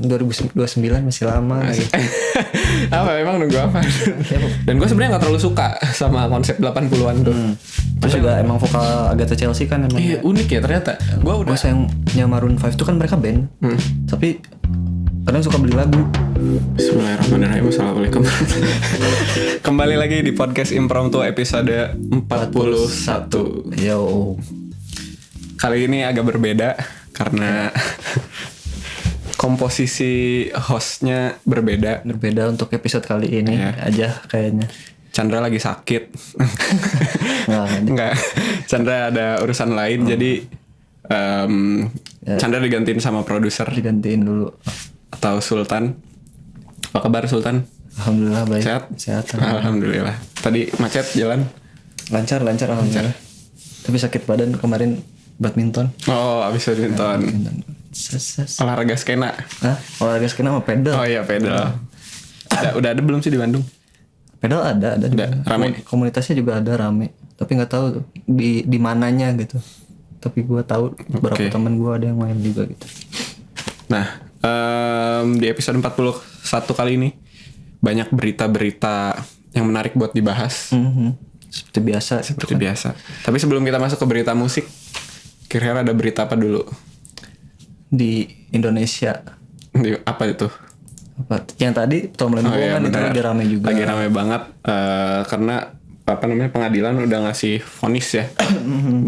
2029 masih lama lagi. Apa emang nunggu apa? Dan gue sebenarnya nggak terlalu suka sama konsep 80-an tuh. Terus juga emang vokal Agatha Chelsea kan emang. Iya, unik ya ternyata. Gue udah sayangnya Maroon 5 tuh kan mereka band. Tapi kadang suka beli lagu. Bismillahirrahmanirrahim. Assalamualaikum. Kembali lagi di podcast Impromptu episode 41. Yo. Kali ini agak berbeda karena komposisi hostnya berbeda. Berbeda untuk episode kali ini aja kayaknya. Chandra lagi sakit. Enggak. Chandra ada urusan lain jadi Chandra digantiin sama produser. Digantiin dulu. Atau Sultan. Apa kabar Sultan? Alhamdulillah baik. Sehat. Alhamdulillah. Tadi macet jalan? Lancar alhamdulillah. Tapi sakit badan kemarin badminton. Oh, abis badminton. Olahraga skena. Hah? Olahraga skena sama pedal. Oh iya pedal. Udah ada belum sih di Bandung? Pedal ada. Udah rame. Komunitasnya juga ada rame. Tapi nggak tahu tuh di mananya gitu. Tapi gue tahu beberapa teman gue ada yang main juga gitu. Nah, di episode 41 kali ini banyak berita-berita yang menarik buat dibahas. Seperti biasa. Tapi sebelum kita masuk ke berita musik, kira-kira ada berita apa dulu? Di Indonesia. Di apa itu? Apa? Yang tadi Tom Lembong kan itu lagi rame juga. Lagi rame banget karena pengadilan udah ngasih vonis ya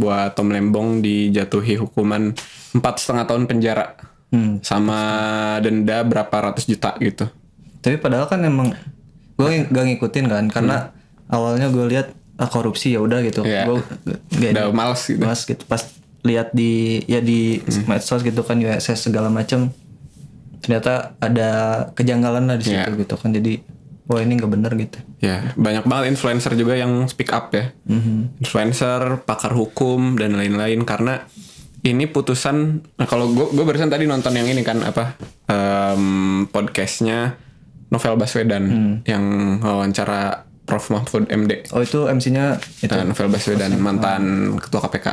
buat Tom Lembong dijatuhi hukuman 4,5 tahun penjara sama denda berapa ratus juta gitu. Tapi padahal kan emang gue gak ngikutin kan karena awalnya gue lihat korupsi ya udah gitu. Gue udah males gitu. Pas lihat di medsos gitu kan USS segala macam, ternyata ada kejanggalan lah di situ gitu kan. Jadi wah ini nggak bener gitu. Ya banyak banget influencer juga yang speak up ya. Influencer, pakar hukum dan lain-lain karena ini putusan. Nah kalau gue barusan tadi nonton yang ini kan podcastnya Novel Baswedan yang wawancara Prof Mahfud MD. Oh itu MC-nya itu Novel Baswedan mantan ketua KPK.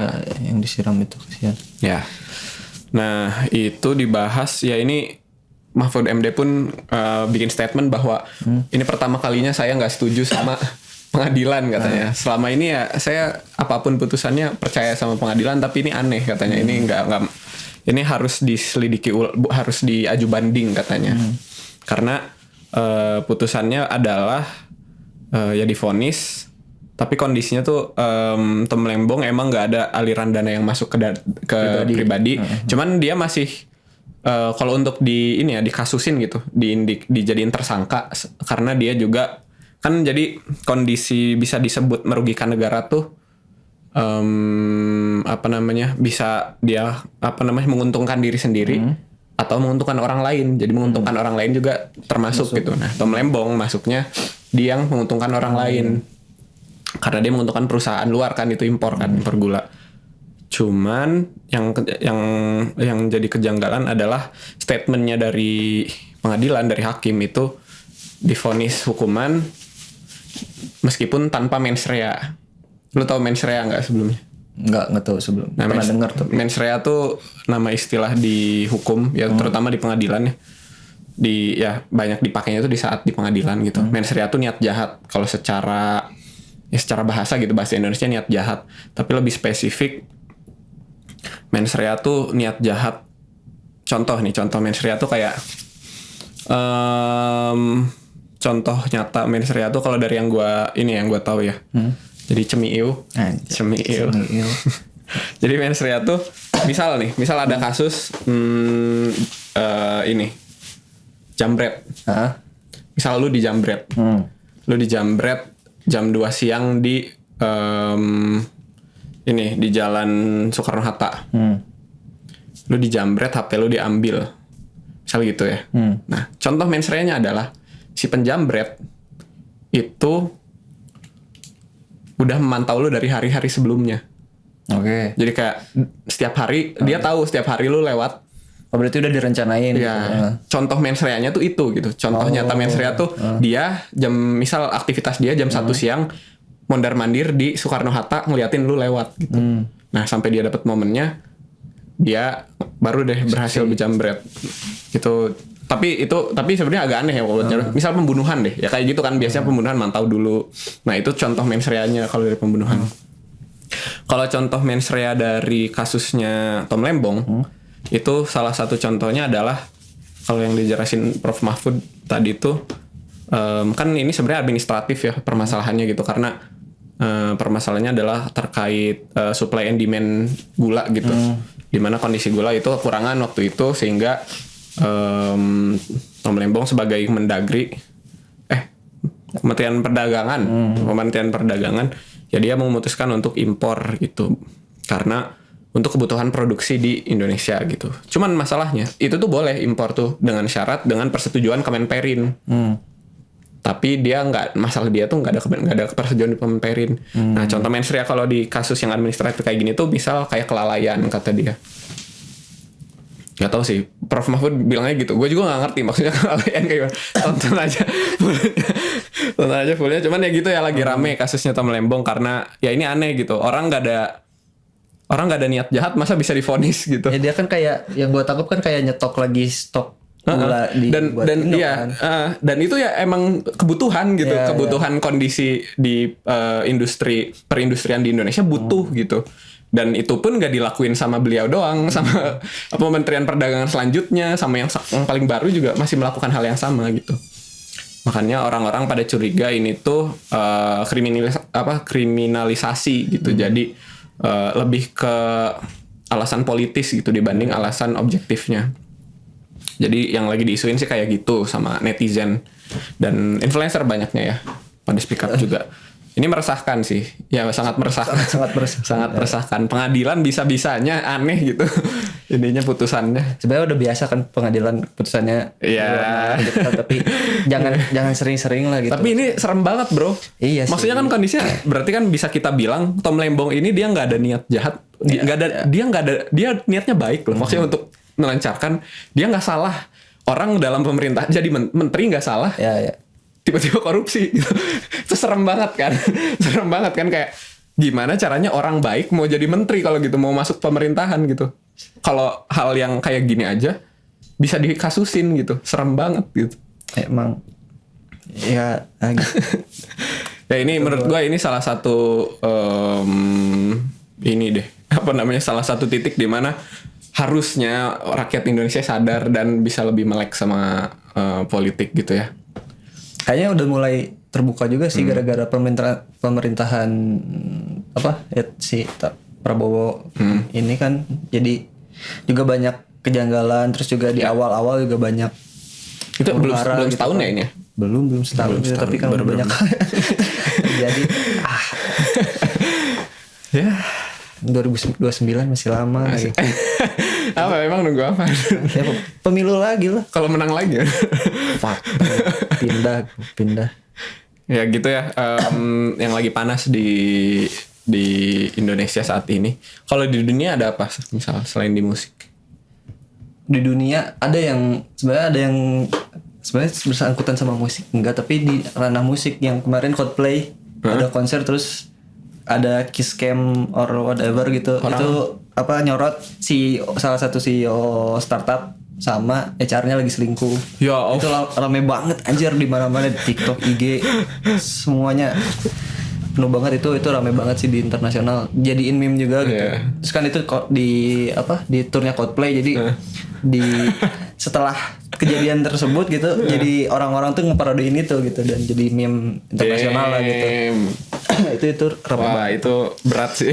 Yang disiram itu kasihan. Ya. Nah itu dibahas ya ini Mahfud MD pun bikin statement bahwa ini pertama kalinya saya nggak setuju sama pengadilan katanya. Selama ini ya saya apapun putusannya percaya sama pengadilan, tapi ini aneh katanya. Ini nggak ini harus diselidiki, harus diaju banding katanya. Karena putusannya adalah ya divonis, tapi kondisinya tuh Tom Lembong emang nggak ada aliran dana yang masuk ke pribadi. Cuman dia masih kalau untuk dikasusin gitu, dijadiin tersangka karena dia juga kan jadi kondisi bisa disebut merugikan negara tuh bisa dia menguntungkan diri sendiri atau menguntungkan orang lain. Jadi menguntungkan orang lain juga termasuk gitu. Nah, Tom Lembong masuknya dia yang menguntungkan orang lain. Karena dia menguntungkan perusahaan luar kan, itu impor gula. Cuman yang jadi kejanggalan adalah statementnya dari pengadilan, dari hakim itu divonis hukuman meskipun tanpa mens rea. Lu tahu mens rea nggak sebelumnya? Nggak tahu sebelum. Nah, pernah dengar tuh. Mens rea tuh nama istilah di hukum ya, terutama di pengadilan ya. Banyak dipakainya tuh di saat di pengadilan gitu. Mens rea tuh niat jahat. Kalau secara bahasa gitu, bahasa Indonesia niat jahat. Tapi lebih spesifik mens rea tuh niat jahat. Contoh mens rea tuh kayak contoh nyata mens rea tuh kalau dari yang gue tahu ya. Jadi cemiu. Jadi mens rea tuh misal ada kasus jambret. Misal lu dijambret. Lu dijambret jam 2 siang di di Jalan Soekarno Hatta. Lu dijambret, HP lu diambil. Misal gitu ya. Nah, contoh mens rea-nya adalah si penjambret itu udah memantau lu dari hari-hari sebelumnya. Oke. Jadi kayak setiap hari dia tahu setiap hari lu lewat. Oh berarti udah direncanain. Iya. Gitu. Contoh mens rea-nya tuh itu gitu. Contoh nyata mens rea tuh dia misal aktivitas dia jam 1 siang mondar-mandir di Soekarno Hatta ngeliatin lu lewat gitu. Nah sampai dia dapat momennya dia baru deh berhasil dijambret. Gitu. Tapi sebenarnya agak aneh ya kalau misal pembunuhan deh. Ya kayak gitu kan biasanya pembunuhan mantau dulu. Nah, itu contoh mens rea-nya kalau dari pembunuhan. Kalau contoh mens rea dari kasusnya Tom Lembong, itu salah satu contohnya adalah kalau yang dijelasin Prof Mahfud tadi itu kan ini sebenarnya administratif ya permasalahannya gitu, karena permasalahannya adalah terkait supply and demand gula gitu, dimana kondisi gula itu kekurangan waktu itu sehingga Tom Lembong sebagai Kementerian Perdagangan ya dia memutuskan untuk impor gitu karena untuk kebutuhan produksi di Indonesia gitu. Cuman masalahnya itu tuh boleh impor tuh dengan syarat dengan persetujuan Kemenperin. Tapi dia masalah dia tuh nggak ada persetujuan di Kemenperin. Nah, contoh mens rea kalau di kasus yang administratif kayak gini tuh misal kayak kelalaian kata dia. Gak tau sih, Prof Mahfud bilangnya gitu. Gue juga gak ngerti maksudnya kelalaian kayak gimana. Tonton aja fullnya. Cuman ya gitu ya, lagi rame kasusnya Tom Lembong karena ya ini aneh gitu. Orang gak ada niat jahat masa bisa divonis gitu. Ya dia kan kayak yang gue tangkap kan kayak nyetok lagi stok gula dan itu ya emang kebutuhan gitu, kebutuhan kondisi di perindustrian di Indonesia butuh gitu. Dan itu pun gak dilakuin sama beliau doang, sama Kementerian Perdagangan selanjutnya, sama yang paling baru juga masih melakukan hal yang sama gitu. Makanya orang-orang pada curiga ini tuh kriminalisasi gitu. Jadi lebih ke alasan politis gitu dibanding alasan objektifnya. Jadi yang lagi diisuin sih kayak gitu sama netizen dan influencer banyaknya ya pada speak up juga. Ini meresahkan sih, ya sangat meresahkan, sangat meresahkan. Pengadilan bisa-bisanya aneh gitu, ininya putusannya. Sebenarnya udah biasa kan pengadilan putusannya. Iya. Tapi jangan sering-sering lah gitu. Tapi ini serem banget bro. Iya. Maksudnya kan kondisinya, berarti kan bisa kita bilang Tom Lembong ini dia nggak ada niat jahat, dia niatnya baik loh. Maksudnya untuk melancarkan, dia nggak salah. Orang dalam pemerintah jadi menteri nggak salah. Iya. Tiba-tiba korupsi gitu. Itu serem banget kan kayak gimana caranya orang baik mau jadi menteri kalau gitu, mau masuk pemerintahan gitu. Kalau hal yang kayak gini aja bisa dikasusin gitu, serem banget gitu. Emang ya ya ini menurut gua ini salah satu salah satu titik di mana harusnya rakyat Indonesia sadar dan bisa lebih melek sama politik gitu ya. Kayaknya udah mulai terbuka juga sih gara-gara pemerintahan si Prabowo ini kan, jadi juga banyak kejanggalan, terus juga di awal-awal juga banyak itu belum gitu setahun kan. ya ini ya? Belum setahun gitu, tapi kan banyak jadi ya 2029 masih lama lagi. Apa emang nunggu apa? Ya, pemilu lagi lah. Kalau menang lagi. Fuck. Pindah. Ya gitu ya. Yang lagi panas di Indonesia saat ini. Kalau di dunia ada apa? Misal selain di musik. Di dunia ada yang sebenarnya bersangkutan sama musik enggak, tapi di ranah musik yang kemarin Coldplay ada konser, terus ada Kiss Cam or whatever gitu. Itu nyorot salah satu CEO startup sama HR-nya lagi selingkuh. Ya, itu rame banget anjir di mana-mana, di TikTok, IG, semuanya penuh banget. Itu rame banget sih di internasional, jadiin meme juga gitu. Terus kan itu di turnya Coldplay, jadi setelah kejadian tersebut gitu, jadi orang-orang tuh ngeparodiin itu gitu dan jadi meme internasional lah gitu. itu rame banget. Itu berat sih.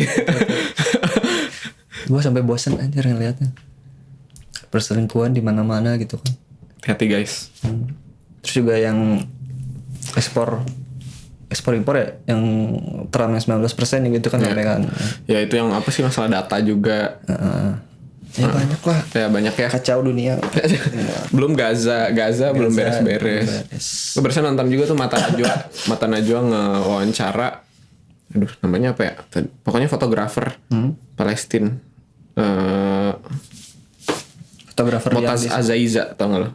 Gue sampai bosen anjir ngeliatnya, perselingkuhan di mana-mana gitu kan. Hati guys. Terus juga yang ekspor impor ya, yang Trump 19% gitu kan kan. Ya itu yang apa sih, masalah data juga. Ya banyak lah. Ya banyak ya. Kacau dunia. Belum Gaza belum beres-beres. Gue barusan nonton juga tuh Mata Najwa ngewawancara. Aduh namanya apa ya? Pokoknya fotografer Palestina. Fotografer Motaz Azaiza, tau gak lo?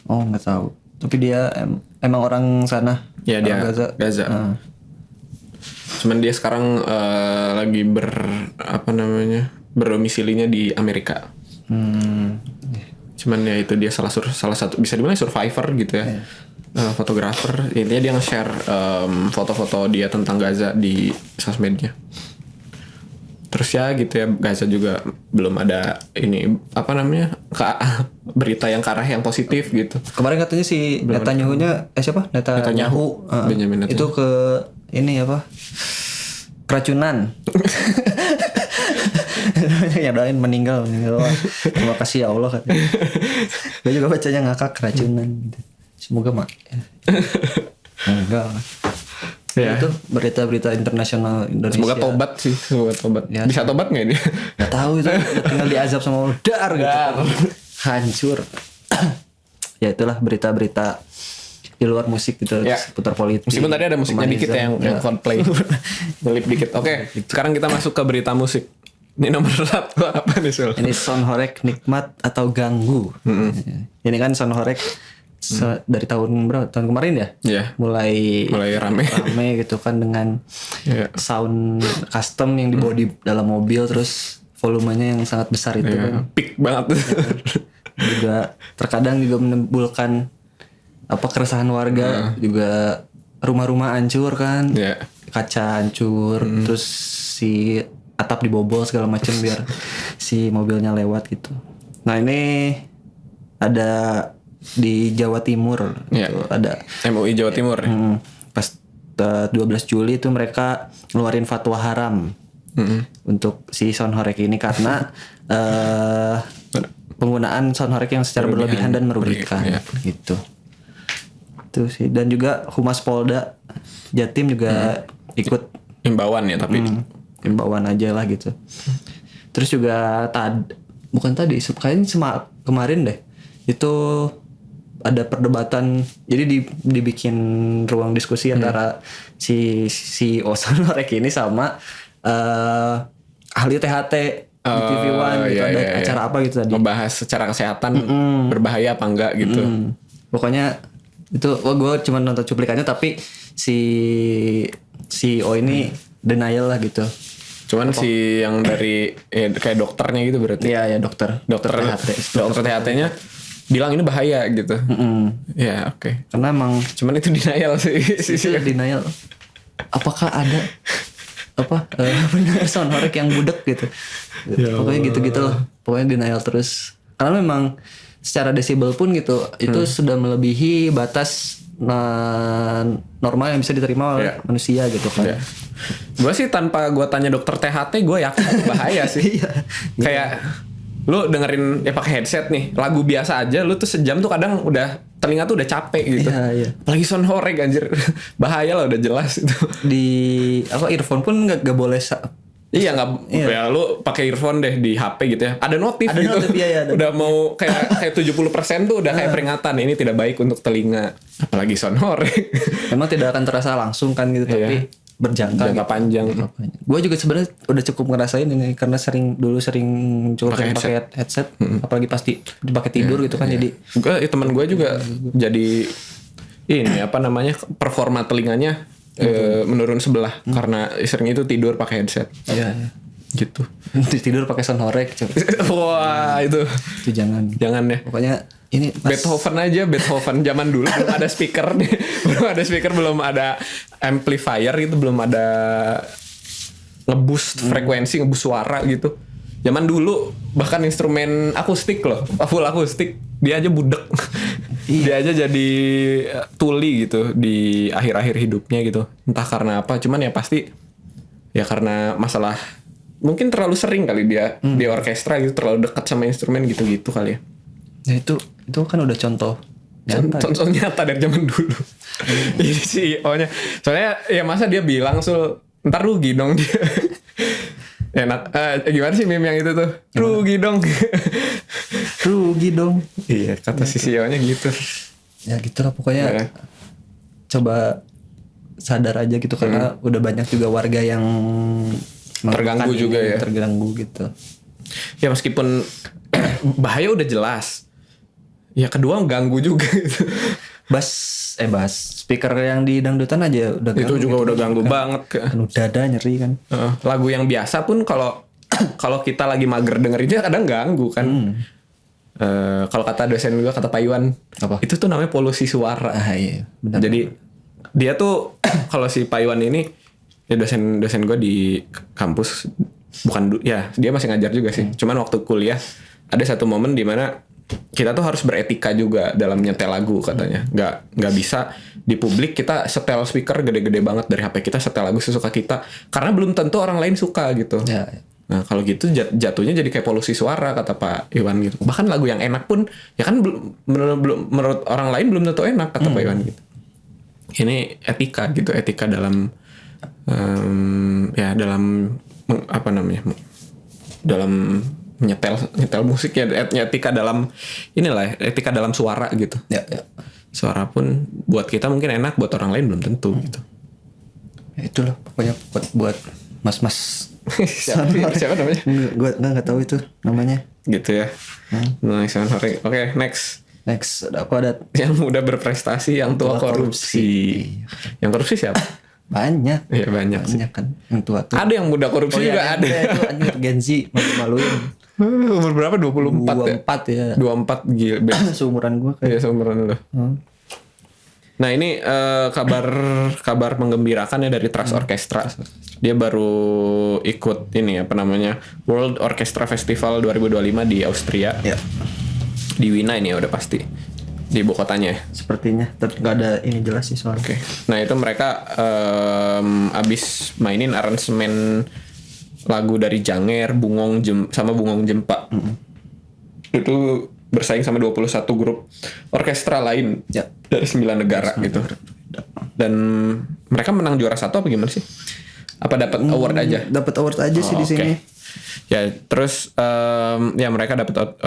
Oh nggak tahu. Tapi dia emang orang sana. Ya dia Gaza. Cuman dia sekarang lagi berdomisilinya di Amerika. Cuman ya itu dia salah satu bisa dibilang survivor gitu ya. Fotografer, intinya dia nge-share foto-foto dia tentang Gaza di sosmednya. Terus ya gitu ya, Gaza juga belum ada ini apa namanya berita yang ke arah yang positif gitu. Kemarin katanya si Netanyahu-nya siapa? Netanyahu. Benjamin Netanyahu. Itu ke ini apa? Keracunan. Ya doain meninggal. Terima kasih ya Allah kan. Gue juga bacanya ngakak keracunan gitu. Semoga mak. Enggak. Ya. Itu berita-berita internasional Indonesia. Semoga tobat sih, semoga tobat. Ya, bisa tobat nggak dia? Nggak tahu itu. Tinggal diazab sama Allah. Dar gitu. Hancur. Ya itulah berita-berita di luar musik gitu, seputar politik. Meskipun tadi ada musiknya dikit yang Coldplay. Nyelip dikit. Oke, sekarang kita masuk ke berita musik. Ini nomor 1 apa nih Sul? Ini Sonhorek Nikmat atau Ganggu. Ini kan Sonhorek dari tahun berapa? Tahun kemarin ya? Iya. Mulai rame gitu kan dengan sound custom yang dibawa di dalam mobil, terus volumenya yang sangat besar itu kan. Peak banget. Juga terkadang juga menimbulkan keresahan warga, juga rumah-rumah hancur kan. Kaca hancur, terus si atap dibobol segala macam biar si mobilnya lewat gitu. Nah, ini ada di Jawa Timur gitu. Ada MUI Jawa Timur. Pas 12 Juli itu mereka ngeluarin fatwa haram untuk si Sonhorek ini karena penggunaan Sonhorek yang secara berlebihan dan merugikan gitu. Itu sih. Dan juga Humas Polda Jatim juga ikut himbauan ya, tapi himbauan aja lah gitu. Terus juga bukan tadi kayaknya kemarin deh itu ada perdebatan, jadi dibikin ruang diskusi antara si Sonhorek ini sama ahli THT di TV One gitu. Ada acara apa gitu tadi, membahas secara kesehatan berbahaya apa enggak gitu. Pokoknya itu gue cuma nonton cuplikannya, tapi si CEO ini denial lah gitu. Cuman si yang dari kayak dokternya gitu berarti. Iya, dokter THT. Dokter THT-nya bilang ini bahaya gitu. Ya, oke. Karena emang cuman itu denial sih. Denial. Apakah ada benar Sonhorek yang budek gitu. Pokoknya gitu-gitu lah. Pokoknya denial terus. Karena memang secara desibel pun gitu, itu sudah melebihi batas normal yang bisa diterima oleh manusia gitu kan. Gue sih tanpa gue tanya dokter THT, gue yakin itu bahaya sih. Kayak lu dengerin pakai headset nih, lagu biasa aja lu tuh sejam tuh kadang udah telinga tuh udah capek gitu. Apalagi Sonhorek anjir. Bahaya lah, udah jelas itu. Di earphone pun nggak boleh. Iya nggak, ya lu pakai earphone deh di HP gitu ya. Ada notif gitu. Ada. Udah mau kayak 70% tuh udah kayak peringatan, ini tidak baik untuk telinga. Apalagi Sonhorek. Memang tidak akan terasa langsung kan gitu, tapi berjangka panjang. Gue juga sebenarnya udah cukup ngerasain ini karena dulu sering coba pakai headset, apalagi pasti dipakai tidur gitu kan. Jadi teman gue juga jadi ini performa telinganya menurun sebelah karena sering itu tidur pakai headset. Iya. Gitu. Tidur pakai Sonhorek. Wah, itu jangan ya. Pokoknya ini Beethoven zaman dulu belum ada speaker nih. belum ada amplifier gitu, belum ada ngeboost frekuensi, ngeboost suara gitu. Zaman dulu bahkan instrumen akustik loh, full akustik, dia aja budek. Dia aja jadi tuli gitu di akhir-akhir hidupnya gitu. Entah karena apa, cuman ya pasti ya karena masalah mungkin terlalu sering kali dia di orkestra gitu, terlalu dekat sama instrumen gitu-gitu kali ya. Ya itu kan udah contoh nyata dari zaman dulu. Ini CEO-nya. Soalnya ya masa dia bilang ntar rugi dong dia. Enak. Gimana sih meme yang itu tuh? Rugi dong. Iya, kata si CEO-nya gitu. Ya gitulah pokoknya. Coba sadar aja gitu karena udah banyak juga warga yang terganggu juga ya. Terganggu gitu. Ya meskipun bahaya udah jelas. Ya kedua ganggu juga gitu. Bass speaker yang di dangdutan aja udah itu juga gitu, udah ganggu banget kan. Dada nyeri kan. Lagu yang biasa pun kalau kita lagi mager dengerinnya kadang ganggu kan. kalau kata dosen gue, kata Pak Iwan, Apa? itu tuh namanya polusi suara. Iya, benar. Jadi dia tuh kalau si Pak Iwan ini ya dosen gue di kampus, bukan ya dia masih ngajar juga sih. Cuman waktu kuliah ada satu momen di mana kita tuh harus beretika juga dalam nyetel lagu katanya. Nggak bisa di publik kita setel speaker gede-gede banget dari HP kita, setel lagu sesuka kita karena belum tentu orang lain suka gitu. Ya. Nah kalau gitu jatuhnya jadi kayak polusi suara kata Pak Iwan gitu. Bahkan lagu yang enak pun ya kan menurut orang lain belum tentu enak kata Pak Iwan gitu. Ini etika gitu, etika dalam ya dalam apa namanya, dalam nyetel musik ya, etika dalam inilah, etika dalam suara gitu. Ya. Suara pun buat kita mungkin enak, buat orang lain belum tentu gitu. Ya, itulah pokoknya buat mas-mas. Siapa namanya? Gue nggak tahu itu namanya. Gitu ya. Nice, sorry. Oke, next. Next ada Yang muda berprestasi, yang tua korupsi. Yang korupsi siapa? banyak. Iya banyak sih. Banyak kan yang tua tuh. Ada yang muda korupsi juga ada. Itu anjir Gen Z malu-maluin. Umur berapa? 24 ya? 24 ya. 24 gila. Seumuran gue kayak. Iya seumuran lu. Nah ini kabar menggembirakan ya dari Trust Orchestra. Dia baru ikut ini apa namanya, World Orchestra Festival 2025 di Austria. Ya. Di Wina ini ya udah pasti. Di ibu kotanya ya. Sepertinya, tapi nggak ada ini jelas sih soalnya. Oke. Nah itu mereka abis mainin aransemen lagu dari Janger, sama Bungong Jempa. Itu bersaing sama 21 grup orkestra lain Ya. dari 9 negara gitu. Dan mereka menang juara 1 apa gimana sih? Apa dapat award aja? Dapat award aja sih di Oke. sini. Ya terus ya mereka dapat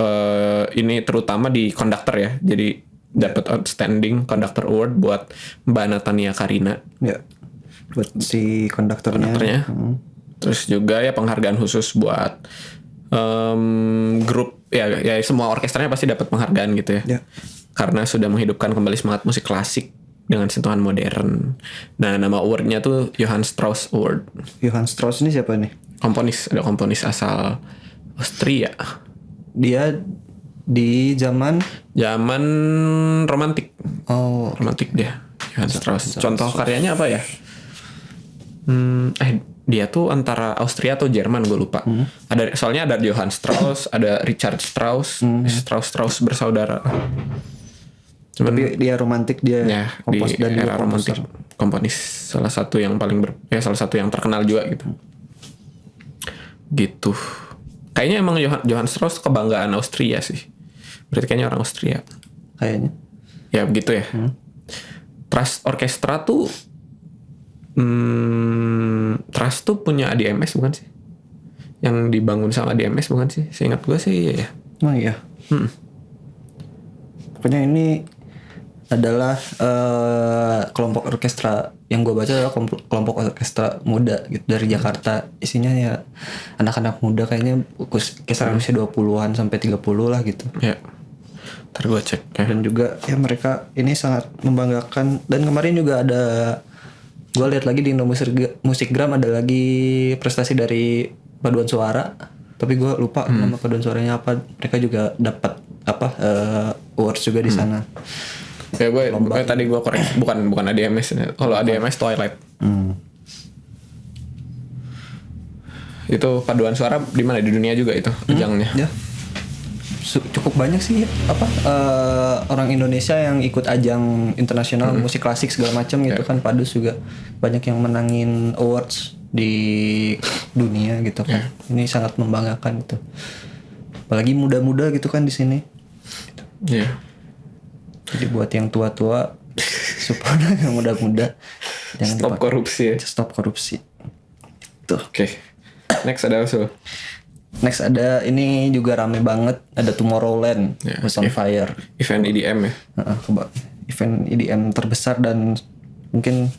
ini terutama di konduktor ya. Jadi dapat outstanding conductor award buat Mbak Natania Karina. Ya. Buat si konduktornya. Terus juga ya penghargaan khusus buat grup ya semua orkestranya pasti dapat penghargaan gitu ya. Ya. Karena sudah menghidupkan kembali semangat musik klasik dengan sentuhan modern. Nah, nama awardnya tuh Johann Strauss Award. Johann Strauss ini siapa nih? Ada komponis asal Austria. Dia di zaman romantik. oh Romantik dia. Johann Strauss. Contoh karyanya apa ya? Dia tuh antara Austria atau Jerman, gue lupa. Soalnya ada Johann Strauss, ada Richard Strauss, Strauss bersaudara. Cuman tapi dia romantik, dia ya di kompos dan era juga romantik, komponis salah satu yang salah satu yang terkenal juga gitu. Gitu. Kayaknya emang Johann Strauss kebanggaan Austria sih. Berarti kayaknya orang Austria. kayaknya. Ya begitu ya. Trust Orchestra tuh Trust tuh punya ADMS bukan sih? Yang dibangun sama ADMS bukan sih? Seingat gue sih ya. Oh iya. Pokoknya ini adalah kelompok orkestra yang gue baca adalah kelompok orkestra muda gitu dari Jakarta. Isinya ya anak-anak muda kayaknya kisaran usia 20-an sampai 30 lah gitu. Ya. Ntar gue cek ya. Dan juga ya mereka ini sangat membanggakan. Dan kemarin juga ada, gue lihat lagi di Musikgram ada lagi prestasi dari paduan suara. Tapi gue lupa nama paduan suaranya apa. Mereka juga dapat awards juga di sana. Ya gue tadi gue koreksi bukan ADMS. Kalau ADMS Twilight. Itu paduan suara di mana, di dunia juga itu ajangnya. Ya. Cukup banyak sih orang Indonesia yang ikut ajang internasional musik klasik segala macam gitu kan. Padus juga banyak yang menangin awards di dunia gitu kan. Ini sangat membanggakan gitu. Apalagi muda-muda gitu kan di sini. Iya. Jadi buat yang tua-tua supaya yang muda-muda jangan Stop korupsi ya. Stop korupsi. Tuh. Oke. Next ada apa? Next ada ini juga rame banget, ada Tomorrowland, was on fire. Event EDM ya. Event EDM terbesar dan mungkin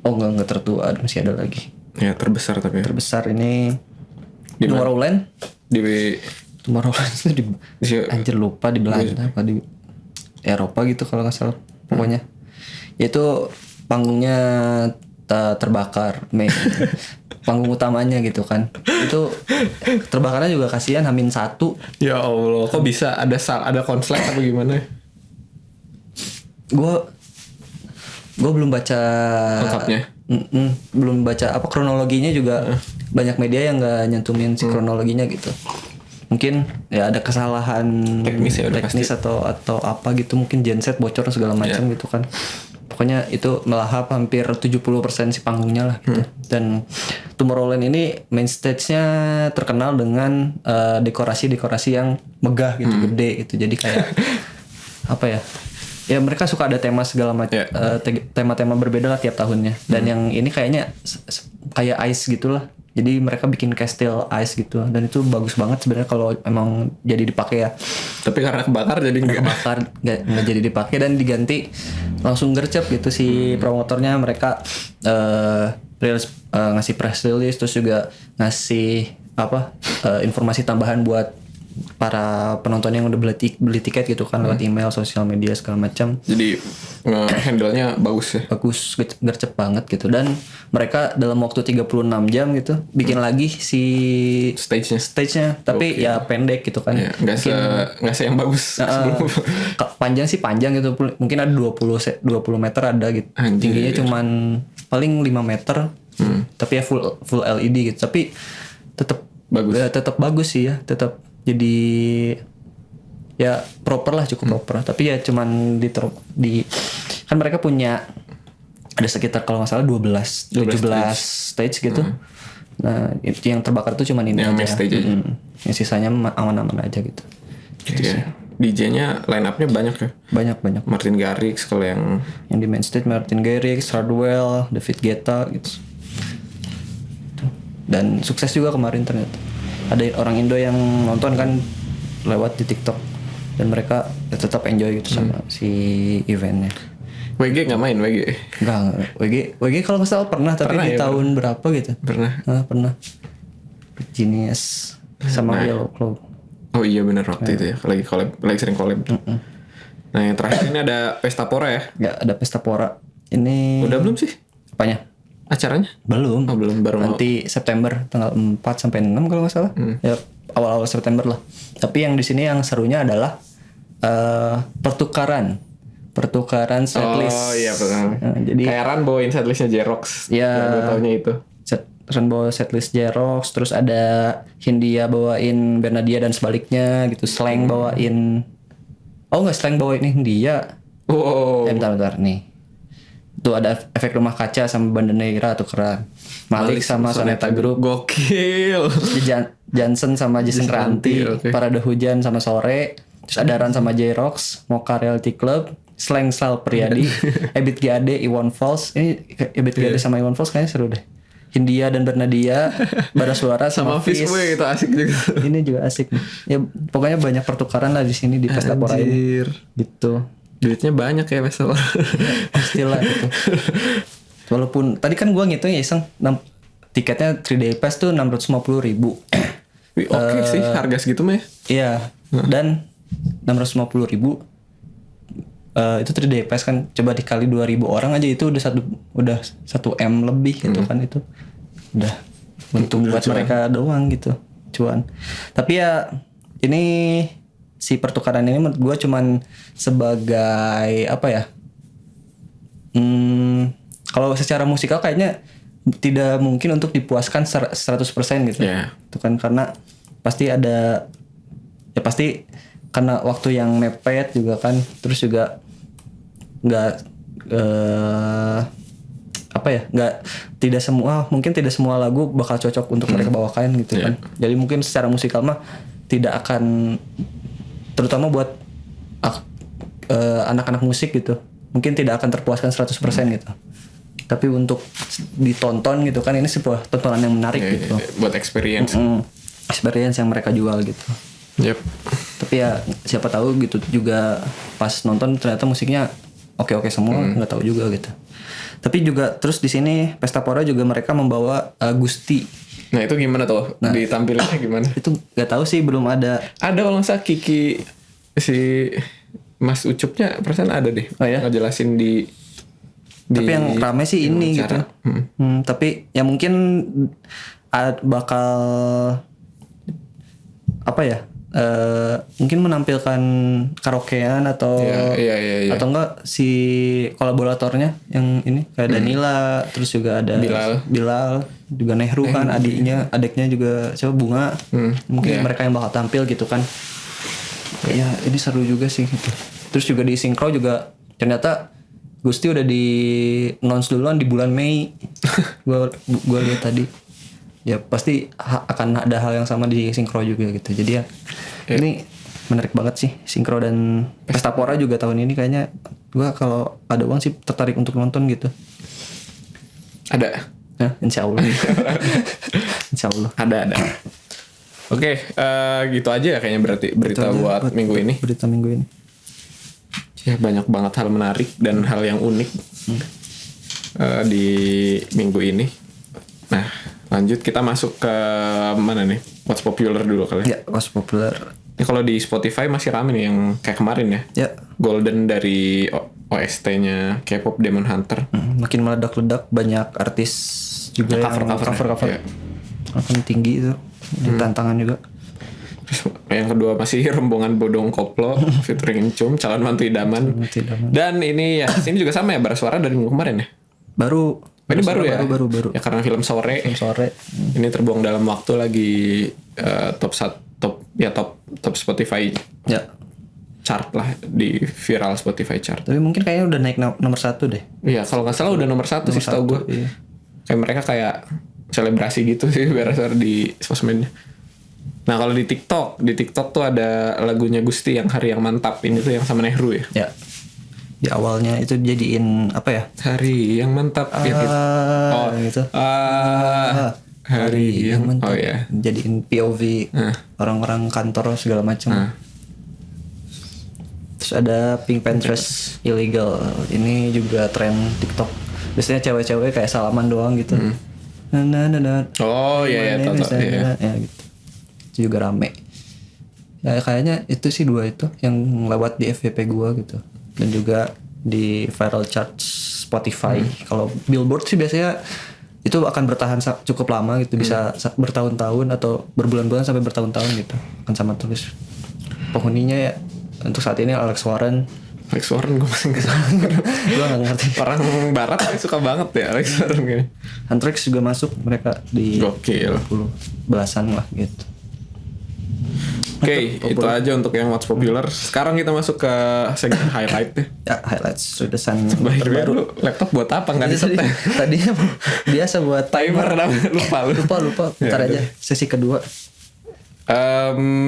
enggak tertua, masih ada lagi. Ya terbesar tapi. Terbesar ini Di Tomorrowland. Tomorrowland itu anjir lupa di Belanda apa di Eropa gitu kalau nggak salah. Pokoknya yaitu panggungnya terbakar panggung utamanya gitu kan. Itu terbakarnya juga kasihan H-1. Ya Allah, kok bisa ada konslet apa gimana? Gue belum baca Lengkapnya. Belum baca apa kronologinya juga. Banyak media yang nggak nyentumin si kronologinya gitu. Mungkin ya ada kesalahan Teknis ya, udah teknis atau apa gitu, mungkin genset bocor segala macam gitu kan. Pokoknya itu melahap hampir 70% si panggungnya lah gitu. Dan Tomorrowland ini main stage-nya terkenal dengan dekorasi-dekorasi yang megah gitu, gede gitu. Jadi kayak apa ya? Ya mereka suka ada tema segala macam, tema-tema berbeda lah tiap tahunnya. Dan yang ini kayaknya kayak ice gitulah. Jadi mereka bikin castle ice gitu. Dan itu bagus banget sebenarnya kalau emang jadi dipakai ya. Tapi karena kebakar jadi nggak jadi dipakai dan diganti langsung gercep gitu si promotornya. Mereka ngasih press release, terus juga ngasih informasi tambahan buat para penonton yang udah beli tiket gitu kan, lewat email, sosial media segala macam. Jadi handle-nya bagus ya. Bagus, gercep banget gitu. Dan mereka dalam waktu 36 jam gitu bikin lagi si stage-nya, tapi ya pendek gitu kan. Ya, nggak yang bagus. Panjang sih panjang gitu. Mungkin ada 20 meter ada gitu. Anjir. Tingginya cuman paling 5 meter. Tapi ya full LED gitu. Tapi tetap bagus. Ya, tetap bagus sih ya, tetap jadi ya proper lah, cukup proper. Tapi ya cuman di kan mereka punya ada sekitar kalau nggak salah 17 stage gitu. Nah yang terbakar tuh cuman ini yang aja. Stage aja. Yang sisanya aman-aman aja gitu. Gitu sih. DJ-nya line up-nya banyak ya. Banyak. Martin Garrix kalau yang di main stage, Martin Garrix, Hardwell, David Guetta gitu. Dan sukses juga kemarin ternyata. Ada orang Indo yang nonton kan lewat di TikTok, dan mereka tetap enjoy gitu sama si eventnya. WG nggak main WG? Enggak, WG kalau nggak salah pernah, tapi di tahun berapa gitu? Pernah. Genius sama Yellow Claw. Oh iya benar, waktu itu ya, lagi sering collab. Nah yang terakhir ini ada Pesta Pora ya? Ya ada Pesta Pora. Ini udah belum sih? Apanya? Acaranya? Belum. Oh belum, baru nanti September tanggal 4 sampai 6 kalau nggak salah. Ya awal-awal September lah. Tapi yang di sini yang serunya adalah pertukaran setlist. Oh iya betul. Jadi kayak Ran bawain setlistnya Jerox. Iya. Gue taunya itu. Ran bawa setlist Jerox, terus ada Hindia bawain Bernadia dan sebaliknya gitu. Slang bawain. Oh nggak, Slang bawain Hindia. Wow. Bentar nih. Tuh ada Efek Rumah Kaca sama Bandaneira tuh keren. Malik sama Soneta Group. Gokil. Johnson sama Jason Ranti. Okay. Parade Hujan sama Sore. Terus ada Ran sama J-Rox, Mocha Realty Club, Slang Sal Priadi, Ebit GAD, Iwan Fals. Ini Ebit GAD sama Iwan Fals kayaknya seru deh. Hindia dan Bernadia, Bara Suara sama Fizz. Itu asik juga. Ini juga asik nih. Ya pokoknya banyak pertukaran lah di sini di Pesta Pora ini. Gitu. Duitnya banyak ya Pesta Pora. Pastilah gitu. Walaupun tadi kan gue ngitung ya iseng, tiketnya 3-day pass tuh 650.000. Oke sih, harga segitu mah ya. Iya. Dan 650.000 itu 3-day pass kan, coba dikali 2.000 orang aja itu udah 1 M lebih gitu kan, itu udah untung buat mereka doang gitu, cuan. Tapi ya ini si pertukaran ini menurut gue cuman sebagai apa ya? Kalau secara musikal kayaknya tidak mungkin untuk dipuaskan 100% gitu. Yeah. Itu kan karena pasti ada, ya pasti karena waktu yang mepet juga kan, terus juga tidak semua lagu bakal cocok untuk mereka bawakan gitu kan. Jadi mungkin secara musikal mah tidak akan, terutama buat anak-anak musik gitu, mungkin tidak akan terpuaskan 100% gitu. Tapi untuk ditonton gitu kan, ini sebuah tontonan yang menarik gitu. Buat experience. Experience yang mereka jual gitu. Yep. Tapi ya siapa tahu gitu juga pas nonton ternyata musiknya oke semua, nggak tahu juga gitu. Tapi juga terus di sini Pesta Pora juga mereka membawa Gusti. Nah itu gimana tuh? Ditampilinnya gimana? Itu nggak tahu sih, belum ada. Ada kalau nggak salah Kiki si Mas Ucupnya perasaan ada deh. Oh ya? Ngejelasin di Tapi yang rame sih ini gitu. cara. Tapi ya mungkin bakal apa ya? Mungkin menampilkan karaokean atau Iya. atau enggak si kolaboratornya yang ini kayak Danila, terus juga ada Bilal juga Nehru kan adiknya juga siapa Bunga. Mungkin mereka yang bakal tampil gitu kan. Ya ini seru juga sih gitu. Terus juga di Sinkro juga ternyata Gusti udah di announce duluan di bulan Mei. gua lihat tadi. Ya pasti akan ada hal yang sama di Sinkro juga gitu. Jadi ya ini menarik banget sih Sinkro dan Pesta Pora juga tahun ini kayaknya gua kalau ada uang sih tertarik untuk nonton gitu. Ada. Nah, insya Allah. Insya Allah. Ada. Oke, gitu aja ya kayaknya berarti berita buat minggu ini. Berita minggu ini. Ya banyak banget hal menarik dan hal yang unik di minggu ini. Nah, lanjut kita masuk ke mana nih? What's popular dulu kali. Ya, what's popular. Ini kalau di Spotify masih rame nih yang kayak kemarin ya. Ya. Golden dari OST-nya K-pop Demon Hunter. Makin meledak-ledak, banyak artis juga yang cover. Ya. Akan tinggi itu. Tantangan juga. Terus yang kedua masih rombongan Bodong Koplo featuring Cum, calon mantu idaman. Dan ini ya, ini juga sama ya, bara suara dari minggu kemarin ya. Baru. Ini baru ya. Baru. Ya karena film sore. Ini terbuang dalam waktu lagi top Spotify. Ya. Chart lah di viral Spotify chart. Tapi mungkin kayaknya udah naik nomor 1 deh. Iya, kalau nggak salah udah nomor 1 sih setahu gue. Iya. Kayak mereka kayak selebrasi gitu sih bara suara di sosmednya. Nah kalau di TikTok tuh ada lagunya Gusti yang Hari Yang Mantap. Ini tuh yang sama Nehru ya. Ya. Di awalnya itu jadiin apa ya? Hari Yang Mantap gitu. Hari Yang Mantap. Oh ya. Jadiin POV orang-orang kantor segala macam. Terus ada Pink Panthers Illegal. Ini juga tren TikTok. Biasanya cewek-cewek kayak salaman doang gitu. Oh iya tahu. Ya gitu. Itu juga rame. Ya kayaknya itu sih 2 itu yang lewat di FYP gua gitu. Dan juga di viral chart Spotify. Kalau Billboard sih biasanya itu akan bertahan cukup lama gitu, bisa bertahun-tahun atau berbulan-bulan sampai bertahun-tahun gitu. Kan sama tulis penghuninya ya untuk saat ini Alex Warren gue masih gue gak ngerti. Orang barat suka banget ya Alex Warren gini. Anthrax juga masuk mereka di Gokil 10 belasan lah gitu. Oke, itu aja untuk yang what's popular. Sekarang kita masuk ke segmen highlight ya. Ya, highlights tulisan terbaru. Laptop buat apa? Nggak disetel. Tadinya biasa buat timer. Lupa. Ntar aja sesi kedua.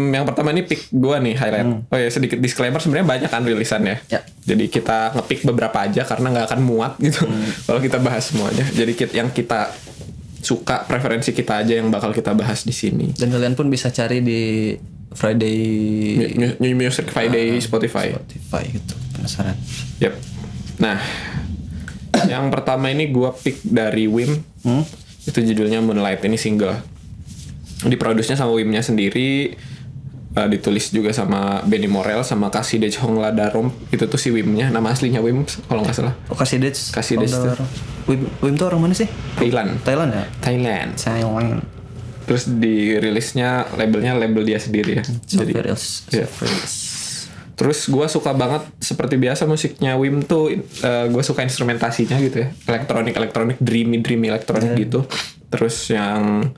Yang pertama ini pick gue nih highlight. Oh ya, sedikit disclaimer, sebenarnya banyak kan rilisan ya. Jadi kita ngepick beberapa aja karena nggak akan muat gitu kalau kita bahas semuanya. Jadi yang kita suka, preferensi kita aja yang bakal kita bahas di sini. Dan kalian pun bisa cari di Friday New Music Friday Spotify gitu. Penasaran. Yep. Nah, yang pertama ini gue pick dari Wim. Itu judulnya Moonlight, ini single. Diproduksinya sama Wimnya sendiri, ditulis juga sama Benny Morel sama Kasidej Hongladarom. Itu tuh si Wimnya, nama aslinya Wim kalau nggak salah. Oh, Kasidej tuh. Wim tuh orang mana sih? Thailand ya. Thailand. Terus dirilisnya label dia sendiri ya. Jadi Terus gue suka banget seperti biasa musiknya Wim tuh, gue suka instrumentasinya gitu ya, elektronik dreamy elektronik gitu. Terus yang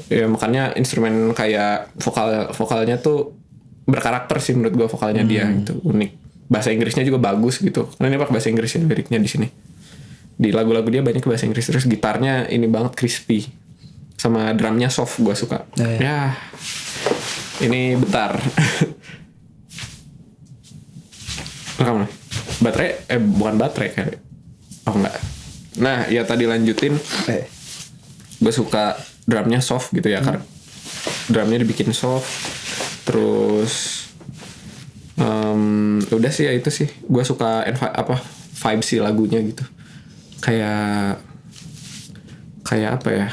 ya makanya instrumen kayak vokalnya tuh berkarakter sih menurut gue, vokalnya dia gitu unik. Bahasa Inggrisnya juga bagus gitu, karena ini pakai bahasa Inggris ya liriknya di sini. Di lagu-lagu dia banyak bahasa Inggris. Terus gitarnya ini banget crispy, sama drumnya soft, gue suka. Ya ini bentar. Rekam nih. Bukan baterai kayak. Oh enggak. Nah ya tadi lanjutin. Gue suka drumnya soft gitu ya, karena drumnya dibikin soft. Terus udah sih ya itu sih. Gue suka vibe sih lagunya gitu. Kayak apa ya?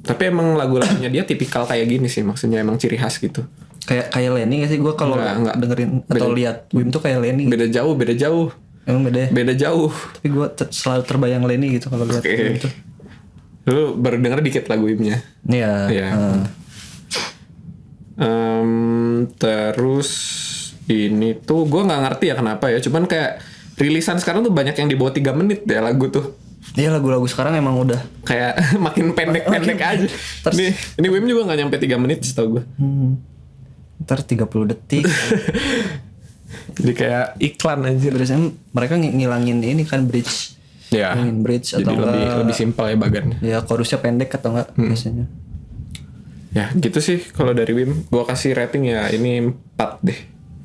Tapi emang lagu-lagunya dia tipikal kayak gini sih, maksudnya emang ciri khas gitu. Kayak Lenny gak sih? Gue kalau dengerin atau lihat Wim tuh kayak Lenny. Beda jauh. Emang beda ya? Beda jauh. Tapi gue selalu terbayang Lenny gitu kalau lihat gitu. Lu baru denger dikit lagu Wim-nya. Iya. Iya. Terus ini tuh gue nggak ngerti ya kenapa ya. Cuman kayak rilisan sekarang tuh banyak yang di bawah 3 menit ya lagu tuh. Iya, lagu-lagu sekarang emang udah Kayak makin pendek-pendek aja. Ini Wim juga nggak nyampe 3 menit setahu gue. ntar 30 detik. Jadi kayak iklan anjir. Biasanya mereka ngilangin ini kan bridge. Ya. Ngilangin bridge Jadi atau lebih simpel ya bagannya. Ya chorusnya pendek atau enggak biasanya. Ya gitu sih kalau dari Wim. Gua kasih rating ya ini 4 deh.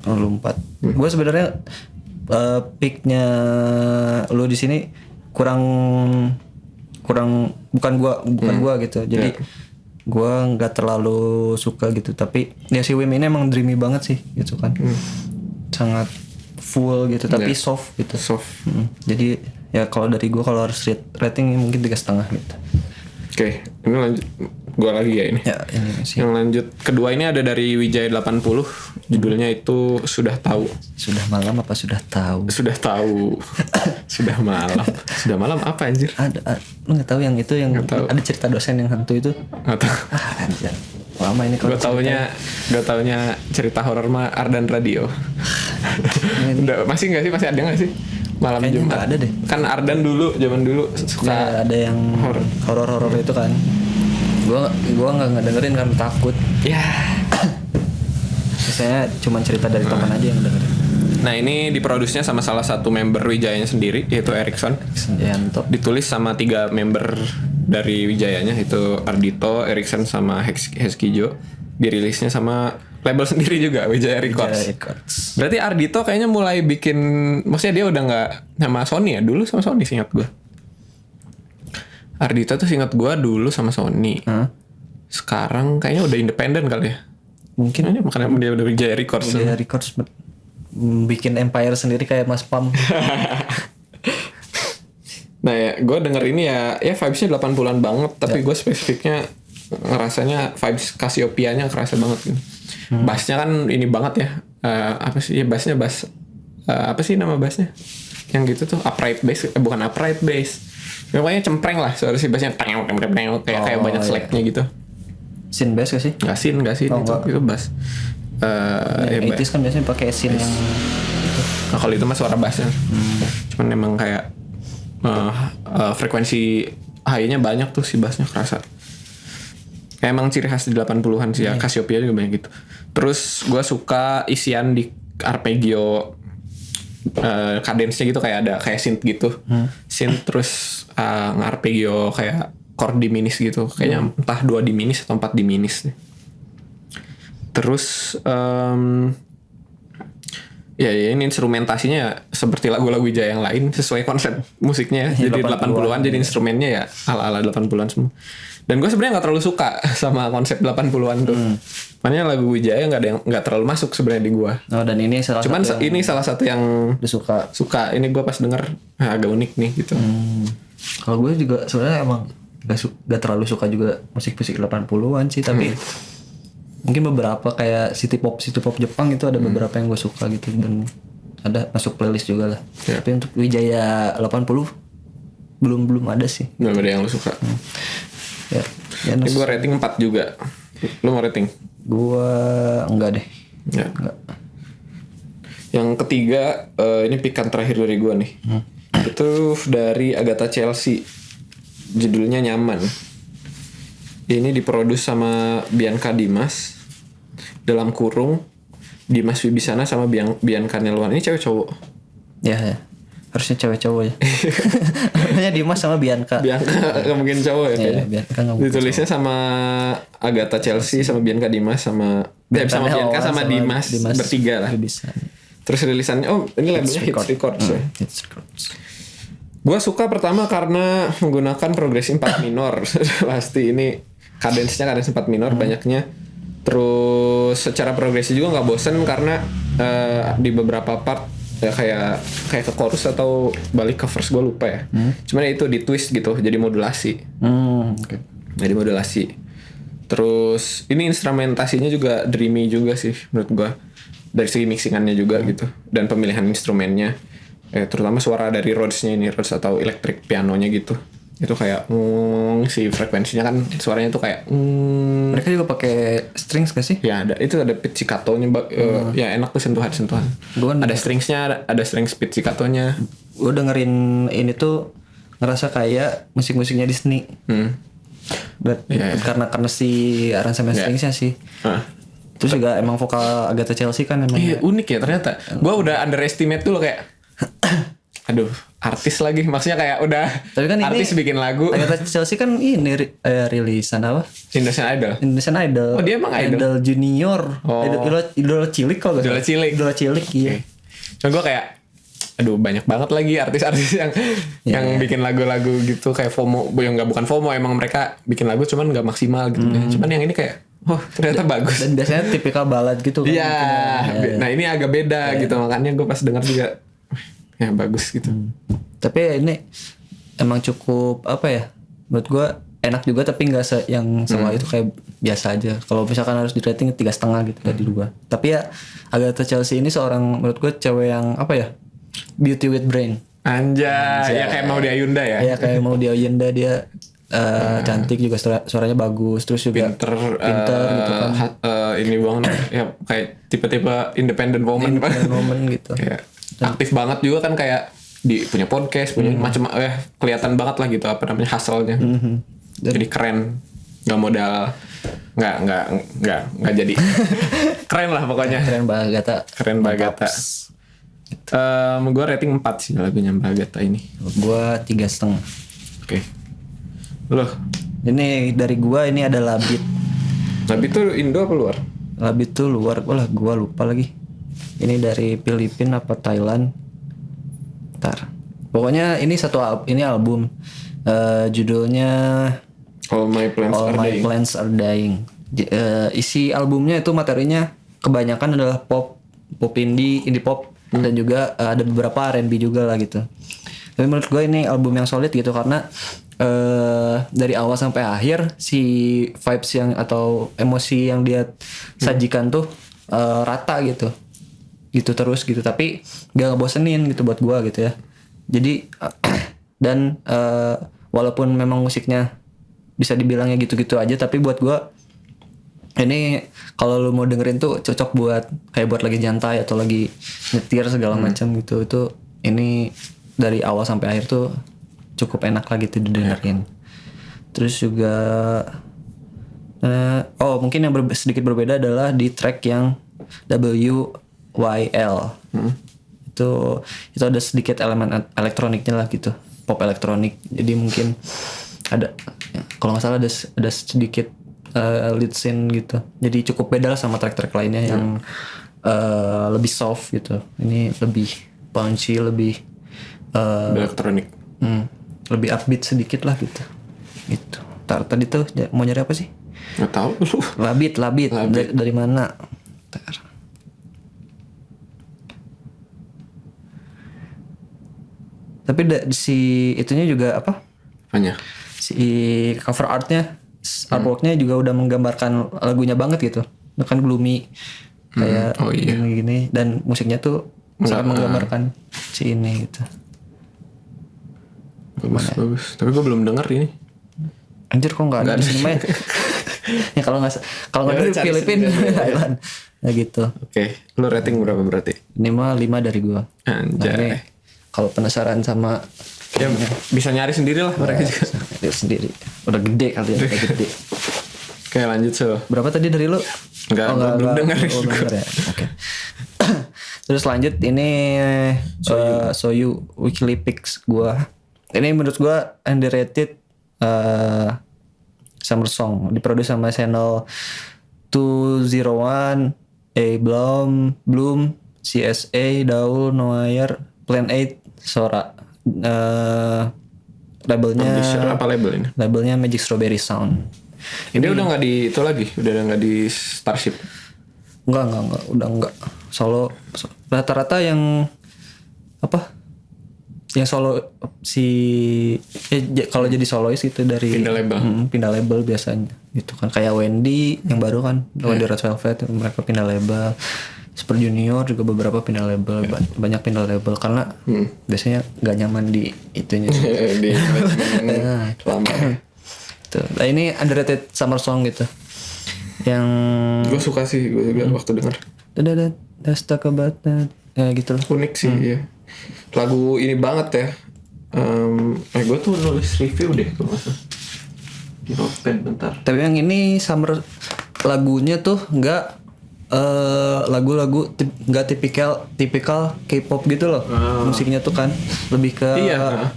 Oh, lu 4. Gue sebenarnya picknya lu di sini kurang bukan gua gitu. Jadi gua nggak terlalu suka gitu. Tapi ya si Wim ini emang dreamy banget sih gitu kan. Sangat full gitu tapi soft gitu. Soft. Jadi ya kalau dari gua kalau harus rating mungkin 3,5 gitu. Oke, ini lanjut. Gua lagi ya ini. Ya ini sih. Yang lanjut kedua ini ada dari Wijaya 80. Judulnya itu Sudah Tahu. Sudah malam apa sudah tahu? Sudah tahu. Sudah malam. Sudah malam apa anjir? Ada lu nggak tahu yang itu yang ada cerita dosen yang hantu itu? Atau Anjir. Lama ini kalau gue taunya cerita horor mah Ardan Radio. Udah masih nggak sih? Masih ada nggak sih? Malam kayaknya Jumat. nggak ada deh. Kan Ardan zaman dulu suka Nah, ada yang horor itu kan. Gua nggak dengerin kan takut. ya. Biasanya cuma cerita dari teman aja yang dengerin. Nah ini diproduksinya sama salah satu member Wijayanya sendiri yaitu Erikson. Senjanto. Ditulis sama 3 member dari Wijayanya itu Ardito, Erikson sama Heskijo. Dirilisnya sama label sendiri juga Wijaya Records. Berarti Ardito kayaknya mulai bikin, maksudnya dia udah nggak sama Sony ya, dulu sama Sony seingat gue. Ardito tuh seingat gue dulu sama Sony. Sekarang kayaknya udah independen kali ya. Mungkin Ini makanya dia udah Wijaya Records. Wijaya Records bikin empire sendiri kayak Mas Pam. Nah ya, gue denger ini ya vibesnya 80-an banget, tapi gue spesifiknya ngerasanya vibes Cassiopeia-nya kerasa banget gitu. Bassnya kan ini banget ya, apa sih ya bassnya apa sih nama bassnya? Yang gitu tuh upright bass, bukan upright bass, pokoknya cempreng lah, suara si bassnya kayak banyak slacknya gitu. Sin bass gak sih? Gak sin itu bass. Ya, 80s kan biasanya pakai sin yang nah kalau itu mah suara bassnya. Cuman emang kayak frekuensi high-nya banyak tuh si bassnya kerasa. Kayak emang ciri khas di 80-an sih ya. Cassiopeia juga banyak gitu. Terus gue suka isian di arpeggio cadence-nya gitu, kayak ada kayak synth gitu. Synth terus ngarpeggio kayak chord diminis gitu. Kayaknya entah 2 diminis atau 4 diminis nih. Terus ya ini instrumentasinya ya seperti lagu-lagu Wijaya yang lain sesuai konsep musiknya ya. Jadi 80-an jadi instrumennya ya ala-ala 80-an semua. Dan gue sebenarnya nggak terlalu suka sama konsep 80-an tuh. Makanya lagu Wijaya nggak terlalu masuk sebenarnya di gue. Oh, dan ini salah satu yang suka. Ini gue pas denger agak unik nih gitu. Kalau gue juga sebenarnya emang gak terlalu suka juga musik-musik 80-an sih, tapi mungkin beberapa kayak city pop Jepang itu ada beberapa yang gue suka gitu dan ada masuk playlist juga lah. Tapi untuk Wijaya 80 belum ada sih. Belum ada yang lu suka. Ya ini gue rating 4 juga. Lu mau rating? Gue enggak deh. Ya. Enggak. Yang ketiga ini pikan terakhir dari gue nih. Itu dari Agatha Chelsea. Judulnya Nyaman. Ini diproduksi sama Bianca Dimas. Dalam kurung Dimas Wibisana sama Bianca Nelwan. Ini cewek cowok? Ya. Harusnya cewek cowok ya. Namanya Dimas sama Bianca. Bianca gak mungkin cowok ya kayaknya. Bianca gak mungkin. Ditulisnya sama Agatha Chelsea sama Bianca Dimas sama Bianca sama Dimas bertiga lah. Terus rilisannya ini labelnya Hits Records ya. Hits Records. Gue suka pertama karena menggunakan progresi 4 minor. Pasti ini cadence-nya cadence 4 minor banyaknya. Terus secara progresi juga nggak bosen karena di beberapa part ya kayak ke chorus atau balik ke verse gue lupa ya. Cuman itu di twist gitu jadi modulasi. Okay. Jadi modulasi. Terus ini instrumentasinya juga dreamy juga sih menurut gue. Dari segi mixingannya juga gitu dan pemilihan instrumennya. terutama suara dari Rhodes-nya ini, Rhodes atau electric pianonya gitu. Itu kayak si frekuensinya kan suaranya tuh kayak Mereka juga pakai strings gak sih? ya itu ada pizzicatonya ya enak tuh sentuhan-sentuhan. Gua kan Ada stringsnya, ada strings pizzicatonya. gue dengerin ini tuh ngerasa kayak musik-musiknya Disney. Karena si aransemen stringsnya sih. Terus juga emang vokal Agatha Chelsea kan emang. Iya unik ya ternyata. Gue udah underestimate dulu kayak aduh artis lagi, maksudnya kayak udah Tapi kan artis ini bikin lagu. Agatha Chelsea kan ini rilisan apa? Indonesian Idol. Indonesian Idol. Oh, dia emang idol? Junior. Oh. Idola cilik kalau gak Idola salah. cilik. Idola cilik iya. Cuma gue kayak aduh banyak banget lagi artis-artis yang bikin lagu-lagu gitu kayak FOMO, yang nggak bukan FOMO, emang mereka bikin lagu cuman nggak maksimal gitu. Cuman yang ini kayak ternyata bagus. Dan biasanya tipikal balad gitu kan. Iya. Nah ini agak beda gitu, makanya gue pas dengar juga ya bagus gitu. Tapi ini emang cukup apa ya? Menurut gue enak juga tapi nggak yang semua itu kayak biasa aja. Kalau misalkan harus di rating 3,5 gitu dari 2. Tapi ya Agatha Chelsea ini seorang menurut gue cewek yang apa ya? Beauty with brain. Anjay, ya kayak mau di Ayunda ya. Iya kayak mau di Ayunda dia cantik juga suaranya bagus terus juga pinter gitu kan. Ini banget ya kayak tipe-tipe independent woman gitu. Kayak aktif banget juga kan kayak punya podcast, punya macam kelihatan banget lah gitu apa namanya hustle-nya. Jadi keren. Nggak modal nggak jadi keren lah pokoknya. Keren banget Agatha. Keren banget Agatha. Gue rating 4 sih lagunya Mbak Agatha ini. Gue 3,5. Oke. Loh, ini dari gua ini ada Labit. Labit tuh Indo apa luar? Labit tuh luar, gua lupa lagi. Ini dari Filipina apa Thailand? Ntar. Pokoknya ini ini album. Judulnya All My Plants Are Dying. Isi albumnya itu materinya kebanyakan adalah pop indie pop dan juga ada beberapa R&B juga lah gitu. Tapi menurut gue ini album yang solid gitu karena dari awal sampai akhir si vibes yang atau emosi yang dia sajikan tuh rata gitu terus gitu, tapi gak ngebosenin gitu buat gue gitu ya. Jadi dan walaupun memang musiknya bisa dibilangnya gitu-gitu aja, tapi buat gue ini kalau lu mau dengerin tuh cocok buat lagi nyantai atau lagi nyetir segala macam gitu. Itu ini dari awal sampai akhir tuh cukup enak lah gitu didengerin. Terus juga mungkin yang sedikit berbeda adalah di track yang WYL. Itu ada sedikit elemen elektroniknya lah gitu, pop elektronik. Jadi mungkin ada kalau nggak salah ada sedikit lead synth gitu. Jadi cukup beda lah sama track-track lainnya yang lebih soft gitu. Ini lebih punchy, lebih elektronik. Lebih upbeat sedikit lah gitu. Gitu. Tadi tuh mau nyari apa sih? Nggak tahu lu. Labit. Dari mana? Ntar. Tapi si itunya juga apa? Apanya? Si cover artnya, artworknya juga udah menggambarkan lagunya banget gitu. Itu kan gloomy kayak gini dan musiknya tuh sangat menggambarkan si ini gitu. Bagus. Tapi gue belum denger ini. Anjir kok nggak ada di sini main? Ya kalau nggak dari Filipina Thailand. Ya gitu. Oke. Lu rating berapa berarti? Ini mah 5 dari gua. Anjay. Kalau penasaran sama ya bisa nyari sendiri lah mereka juga. Sendiri. Udah gede kali ya, udah gede. Oke, lanjut so. Berapa tadi dari lu? Enggak, belum denger. Ya. Oke. Terus lanjut ini Soyu Weekly Picks gua. Ini menurut gua underrated summer song, diproduksi sama channel 201, Bloom, CSA, Daul, Noir, Plan 8, Sora. Labelnya apa label ini? Labelnya Magic Strawberry Sound. Ini udah nggak di itu lagi, udah nggak di Starship. Enggak, udah enggak. Solo rata-rata yang apa? Yang solo kalau jadi solois itu dari pindah label biasanya gitu kan, kayak Wendy yang baru kan, Wendy Red Velvet mereka pindah label. Super Junior juga beberapa pindah label, banyak pindah label karena biasanya nggak nyaman di itunya. Di manajemen lama. Tuh. Nah, ini underrated summer song gitu. Yang Gue suka sih gue juga waktu denger. Let's talk about that. Ya gitu lah. Unik sih ya. Lagu ini banget ya. Gue tuh nulis review deh kalau nggak salah. Di Notepad bentar. Tapi yang ini summer lagunya tuh nggak lagu-lagu nggak tipikal K-pop gitu loh. Musiknya tuh kan lebih ke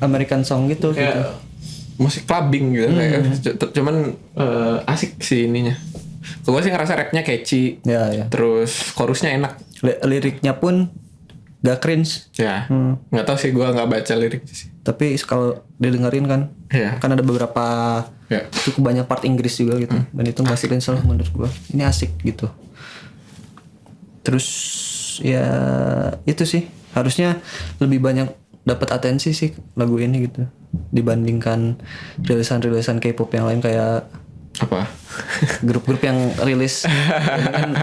American song gitu. Kayak musik clubbing gitu kayak. Cuman asik sih ininya. Gue sih ngerasa rapnya catchy. Ya. Terus chorusnya enak. Liriknya pun gak cringe. Ya. Nggak tahu sih, gue nggak baca liriknya sih. Tapi kalau didengerin kan, kan ada beberapa cukup banyak part Inggris juga gitu. Dan itu nggak cringe lah menurut gue. Ini asik gitu. Terus ya itu sih harusnya lebih banyak dapat atensi sih lagu ini gitu dibandingkan rilisan K-pop yang lain kayak apa grup-grup yang rilis kan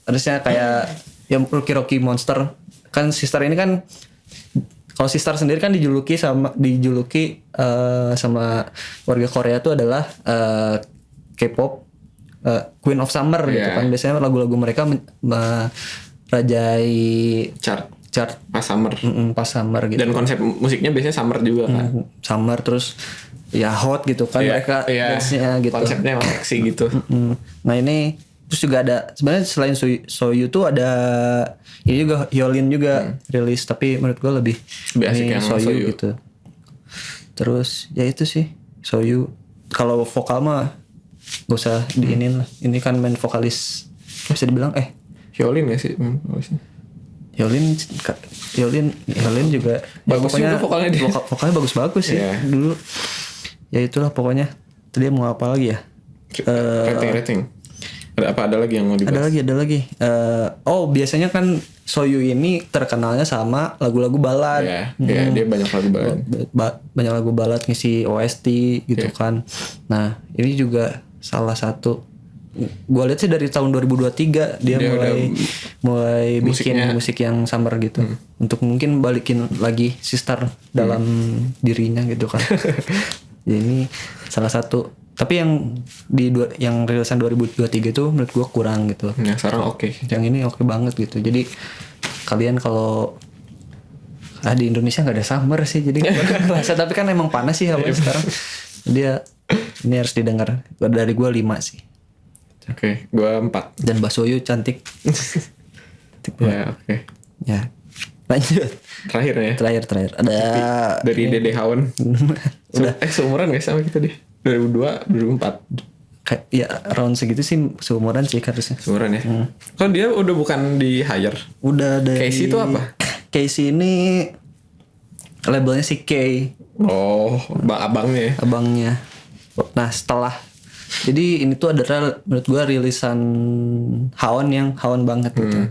harusnya kayak yang Rocky Monster kan. Sistar ini kan kalau Sistar sendiri kan dijuluki sama warga Korea itu adalah K-pop Queen of Summer gitu kan. Biasanya lagu-lagu mereka merajai chart pas summer. Pas summer gitu. Dan konsep musiknya biasanya summer juga kan. Summer terus ya hot gitu kan mereka dance-nya gitu. Konsepnya emang seksi gitu. Nah ini terus juga ada sebenarnya selain Soyu tuh ada ini juga Hyolyn juga rilis, tapi menurut gue lebih asik yang Soyu gitu. Terus ya itu sih Soyu. Kalau vokal mah gak usah diinin lah. Ini kan main vokalis bisa dibilang Hyolyn gak sih? Hyolyn juga bagus juga vokalnya dia. Vokalnya bagus-bagus sih dulu. Ya itulah pokoknya. Tadi mau apa lagi ya? Rating. Ada lagi yang mau dibahas? Ada lagi. Biasanya kan Soyu ini terkenalnya sama lagu-lagu balad. Iya, dia banyak lagu balad. Banyak lagu balad ngisi OST gitu kan. Nah, ini juga salah satu. Gue lihat sih dari tahun 2023 dia mulai bikin musik yang summer gitu. Untuk mungkin balikin lagi Sistar dalam dirinya gitu kan. Jadi ini salah satu. Tapi yang rilisan 2023 itu menurut gue kurang gitu. Ya, sekarang oke. Yang ini oke banget gitu. Jadi kalian kalau di Indonesia nggak ada summer sih, jadi bahasa tapi kan emang panas sih hawanya sekarang. Ini harus didengar. Dari gue 5 sih. Oke, gue 4. Dan Mbak Soyu cantik. Ya, oke. Ya. Lanjut. Terakhir. Ada dari Dede Haon. Udah seumuran guys sama kita deh. 2002, 2004. Ya round segitu sih seumuran sih harusnya. Seumuran ya. Kalau dia udah bukan di hire. Udah dari Casey itu apa? Casey ini labelnya si K. Oh, abangnya. Abangnya. Nah, jadi ini tuh adalah menurut gue rilisan Haon yang Haon banget gitu.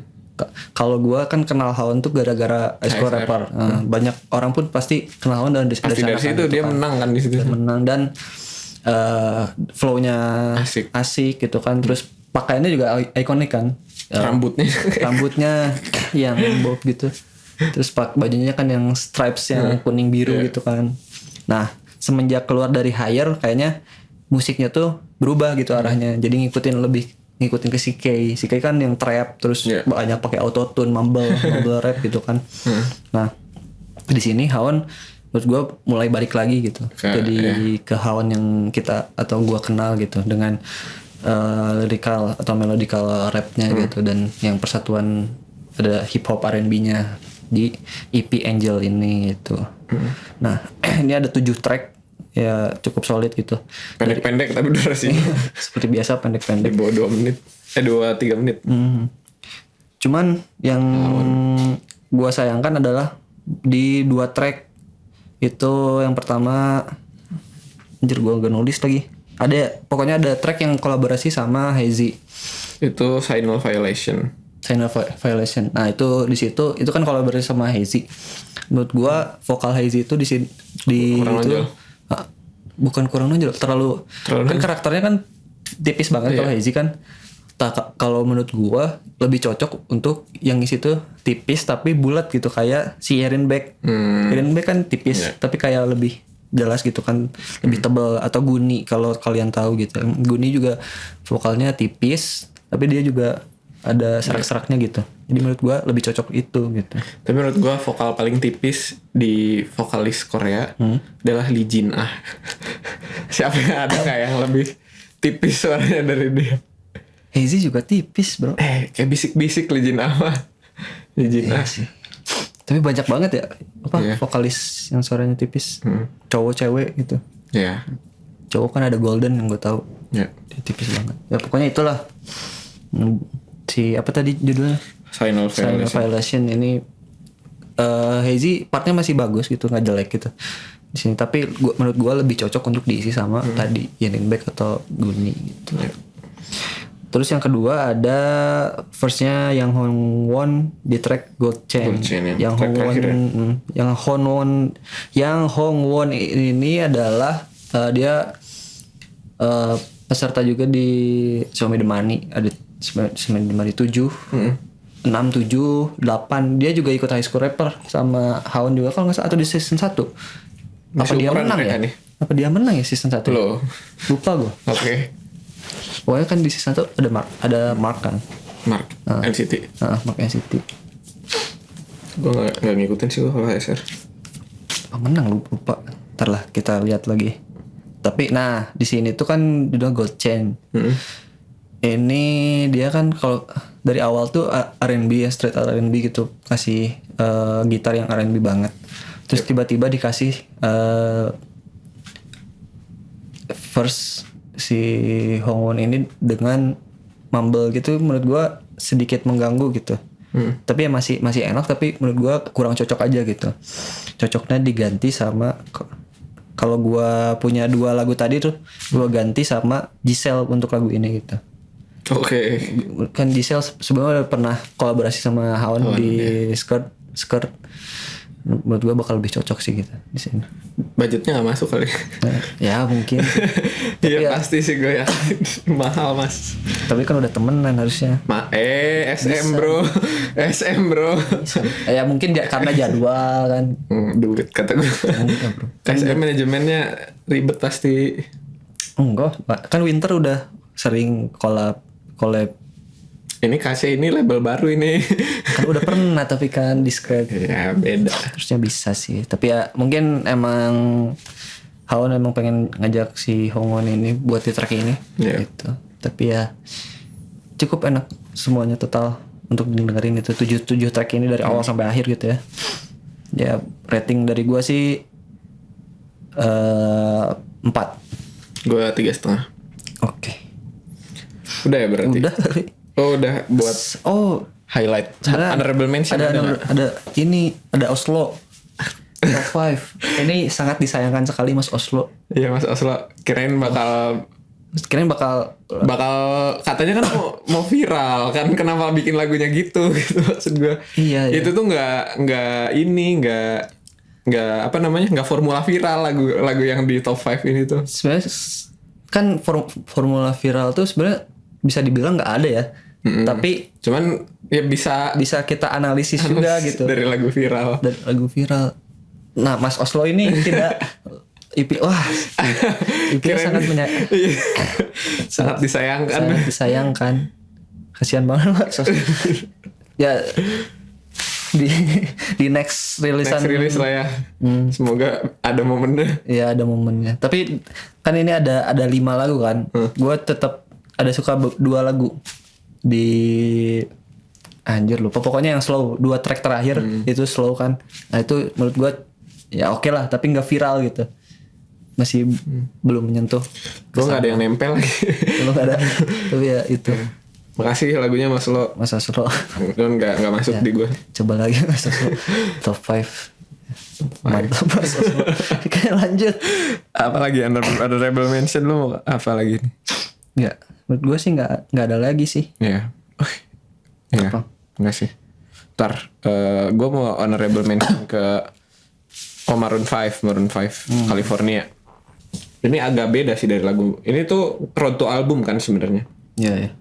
Kalau gue kan kenal Haon tuh gara-gara Ice Core Rapper. Banyak orang pun pasti kenal Haon dari situ gitu dia kan. Menang kan di situ. Menang dan flow-nya asik gitu kan. Terus pakaiannya juga ikonik kan. Rambutnya yang bob gitu. Terus bajunya kan yang stripes yang kuning biru gitu kan. Nah, semenjak keluar dari Hire kayaknya musiknya tuh berubah gitu arahnya. Jadi ngikutin ke si K kan yang trap terus banyak pakai autotune, mumble rap gitu kan. Nah, di sini Haon menurut gue mulai balik lagi gitu. Jadi ke Haon yang kita atau gue kenal gitu dengan lyrical atau melodical rapnya gitu, dan yang persatuan ada hip hop R&B-nya di EP Angel ini gitu. Nah, ini ada 7 track ya, cukup solid gitu. Pendek-pendek tapi durasinya seperti biasa pendek-pendek. Di bawah 2 menit. 2-3 menit. Cuman yang gua sayangkan adalah di 2 track itu. Yang pertama, anjir gua gak nulis lagi. Pokoknya ada track yang kolaborasi sama Hazy. Itu Signal Violation. Nah, itu di situ itu kan kolaborasi sama Hazy. Menurut gua vokal Hazy itu bukan kurang nonjol, terlalu kan karakternya kan tipis banget kalau Hazy kan. kalau menurut gua lebih cocok untuk yang isi tuh tipis tapi bulat gitu kayak si Erin Beck. Erin Beck kan tipis tapi kayak lebih jelas gitu kan, lebih tebal, atau Guni kalau kalian tahu gitu. Guni juga vokalnya tipis tapi dia juga ada serak-seraknya gitu. Jadi menurut gua lebih cocok itu gitu. Tapi menurut gua vokal paling tipis di vokalis Korea adalah Lee Jin Ah. Siapa yang ada nggak yang lebih tipis suaranya dari dia? Hazy juga tipis bro. Kayak bisik-bisik Lee Jin Ah mah. Lee Jin Ah sih. Tapi banyak banget ya vokalis yang suaranya tipis. Cowok cewek gitu. Iya. Cowok kan ada Golden yang gue tahu. Iya. Dia tipis banget. Ya pokoknya itulah. Si apa tadi judulnya? Final Violation ini Hazy partnya masih bagus gitu, nggak jelek gitu di sini. Tapi menurut gue lebih cocok untuk diisi sama tadi Yenin Beck atau Guni gitu. Yeah. Terus yang kedua ada verse-nya yang Hong Won di track Gold Chain. Yang Hong Won ini adalah dia peserta juga di Show Me The Money, ada Show Me The Money 7, 6, 7, 8. Dia juga ikut High School Rapper sama Haon juga kalau nggak salah, atau di season 1. Apa dia menang ya? Nih. Apa dia menang ya season 1? Loh. Lupa gue. Oke. Pokoknya kan di season 1 ada Mark kan. Mark NCT. Mark NCT. Gue gak ngikutin sih gue kalau HSR. Menang lupa. Ntar lah kita lihat lagi. Tapi nah di sini tuh kan udah Gold Chain. Ini dia kan kalau dari awal tuh R&B ya, straight R&B gitu, kasih gitar yang R&B banget. Terus tiba-tiba dikasih verse si Hong Won ini dengan mumble gitu, menurut gua sedikit mengganggu gitu. Tapi ya masih enak, tapi menurut gua kurang cocok aja gitu. Cocoknya diganti sama, kalau gua punya 2 lagu tadi tuh gua ganti sama Giselle untuk lagu ini gitu. Oke. Kan Giselle sebelumnya pernah kolaborasi sama Haon di Skirt. Menurut gue bakal lebih cocok sih gitu di sini. Budgetnya nggak masuk kali. Ya mungkin. Iya pasti sih gue ya. Mahal mas. Tapi kan udah temenan harusnya. SM bro. SM bro. Ya mungkin karena jadwal kan. Duit kata gue. SM manajemennya ribet pasti. Enggak. Kan Winter udah sering collab. Ini kasih ini label baru ini. Kan udah pernah tapi kan Discreet. Ya beda. Terusnya bisa sih. Tapi ya mungkin emang Haon emang pengen ngajak si Hong Won ini buat di track ini. Gitu. Tapi ya cukup enak semuanya total untuk dengerin itu 7 track ini dari awal sampai akhir gitu ya. Ya rating dari gua sih 4. Gua 3,5. Oke. Udah ya berarti. Udah. Udah buat highlight. Honorable mention ada Oslo. Top 5. Ini sangat disayangkan sekali Mas Oslo. Iya Mas Oslo. Kirain bakal katanya kan mau viral kan, kenapa bikin lagunya gitu maksud gue. Iya. Itu tuh nggak apa namanya, nggak formula viral lagu yang di top 5 ini tuh. Sebenarnya kan formula viral tuh sebenarnya bisa dibilang nggak ada ya. Tapi cuman ya bisa kita analisis juga gitu dari lagu viral. Nah Mas Oslo ini tidak IP sangat sangat disayangkan. Kasihan banget Mas Oslo. Ya di next rilis lah ya. Semoga ada momennya. Ya ada momennya. Tapi kan ini ada 5 lagu kan. Gue tetap ada suka 2 lagu di lupa pokoknya yang slow, 2 track terakhir itu slow kan. Nah itu menurut gue ya oke lah, tapi nggak viral gitu, masih belum menyentuh. Gue nggak ada yang nempel lagi. Belum ada. Tapi ya itu. Makasih lagunya Mas Lo. Nggak masuk di gue. Coba lagi Mas Lo. Top 5. Mantap Mas Lo. Kayak lanjut. Apa lagi ada rebel mention lu apa lagi nih? Nggak. Menurut gue sih nggak ada lagi sih. Iya. Iya. Nggak sih. Ntar gue mau honorable mention ke Maroon 5 California. Ini agak beda sih dari lagu. Ini tuh road to album kan sebenarnya. Iya.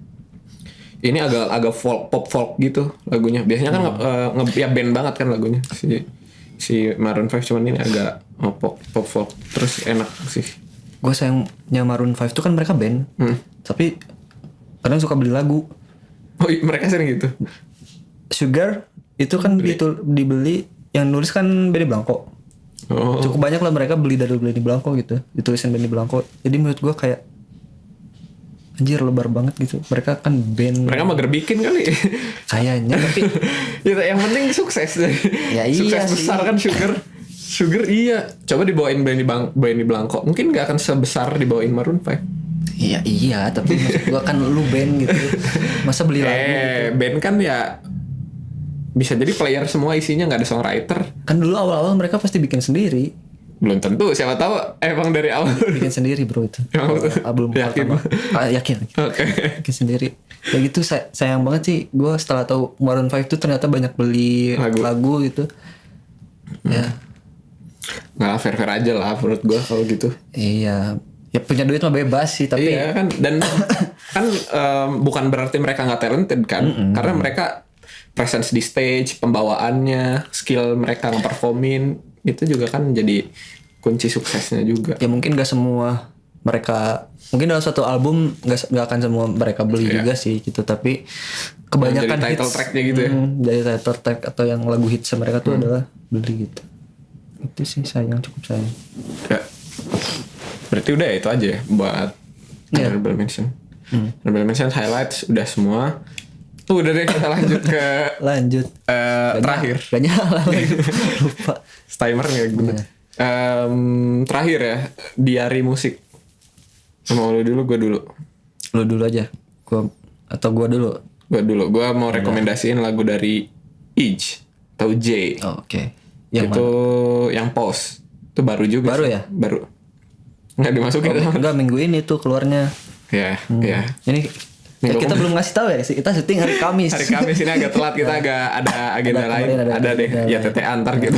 Ini agak folk, pop folk gitu lagunya. Biasanya kan ya band banget kan lagunya si Maroon 5, cuman ini agak pop folk, terus enak sih. Gue sayangnya Maroon 5 tuh kan mereka band, tapi kadang suka beli lagu. Oh mereka sering gitu. Sugar itu kan dibeli, yang nulis kan Benny Blanco. Oh. Cukup banyak lah mereka beli dari Benny Blanco gitu, ditulisin Benny Blanco. Jadi menurut gue kayak anjir lebar banget gitu. Mereka kan band. Mereka mager bikin kali. Kayaknya tapi ya, yang penting sukses deh. Ya sukses iya besar sih. kan Sugar iya. Coba dibawain Benny Blanco, mungkin gak akan sebesar dibawain Maroon 5. Iya, tapi maksud gue kan lu band gitu. Masa beli lagu gitu. Band kan ya bisa jadi player semua, isinya nggak ada songwriter. Kan dulu awal-awal mereka pasti bikin sendiri. Belum tentu, siapa tahu emang dari awal Bikin sendiri bro itu. Album Yakin? pertama. Yakin. Oke. Bikin sendiri. Ya gitu sayang banget sih. Gue setelah tahu Maroon 5 tuh ternyata banyak beli lagu gitu. Ya. Nggak fair aja lah menurut gue kalau gitu. Iya. Ya punya duit mah bebas sih, tapi iya kan, dan kan bukan berarti mereka nggak talented kan, karena mereka presence di stage, pembawaannya, skill mereka nge-performin itu juga kan jadi kunci suksesnya juga. Ya mungkin gak semua mereka, mungkin dalam satu album gak akan semua mereka beli juga sih gitu, tapi kebanyakan jadi title hits, tracknya gitu ya. Jadi title track atau yang lagu hits mereka tuh adalah beli gitu. Itu sih cukup sayang. Ya. Berarti udah ya itu aja ya buat Honorable Mention. Honorable Mention highlights udah semua. Tuh udah deh, kita lanjut ke terakhir. Gak nyala lagi. Lupa. Timer gak guna. Terakhir ya, diari musik. Mau lu dulu, gue dulu. Lu dulu aja. Gue dulu. Gue dulu. Gue mau rekomendasiin lagu dari Ij atau J. Oh, oke. Itu yang Pause. Itu baru juga. Baru sih. ya? Baru. Nggak dimasukin. Enggak, minggu ini tuh keluarnya. Ya, ya. Ini kita belum ngasih tahu ya, kita syuting hari Kamis. Hari Kamis ini agak telat, kita agak ada agenda lain. Ada deh, ya TTA antar gitu.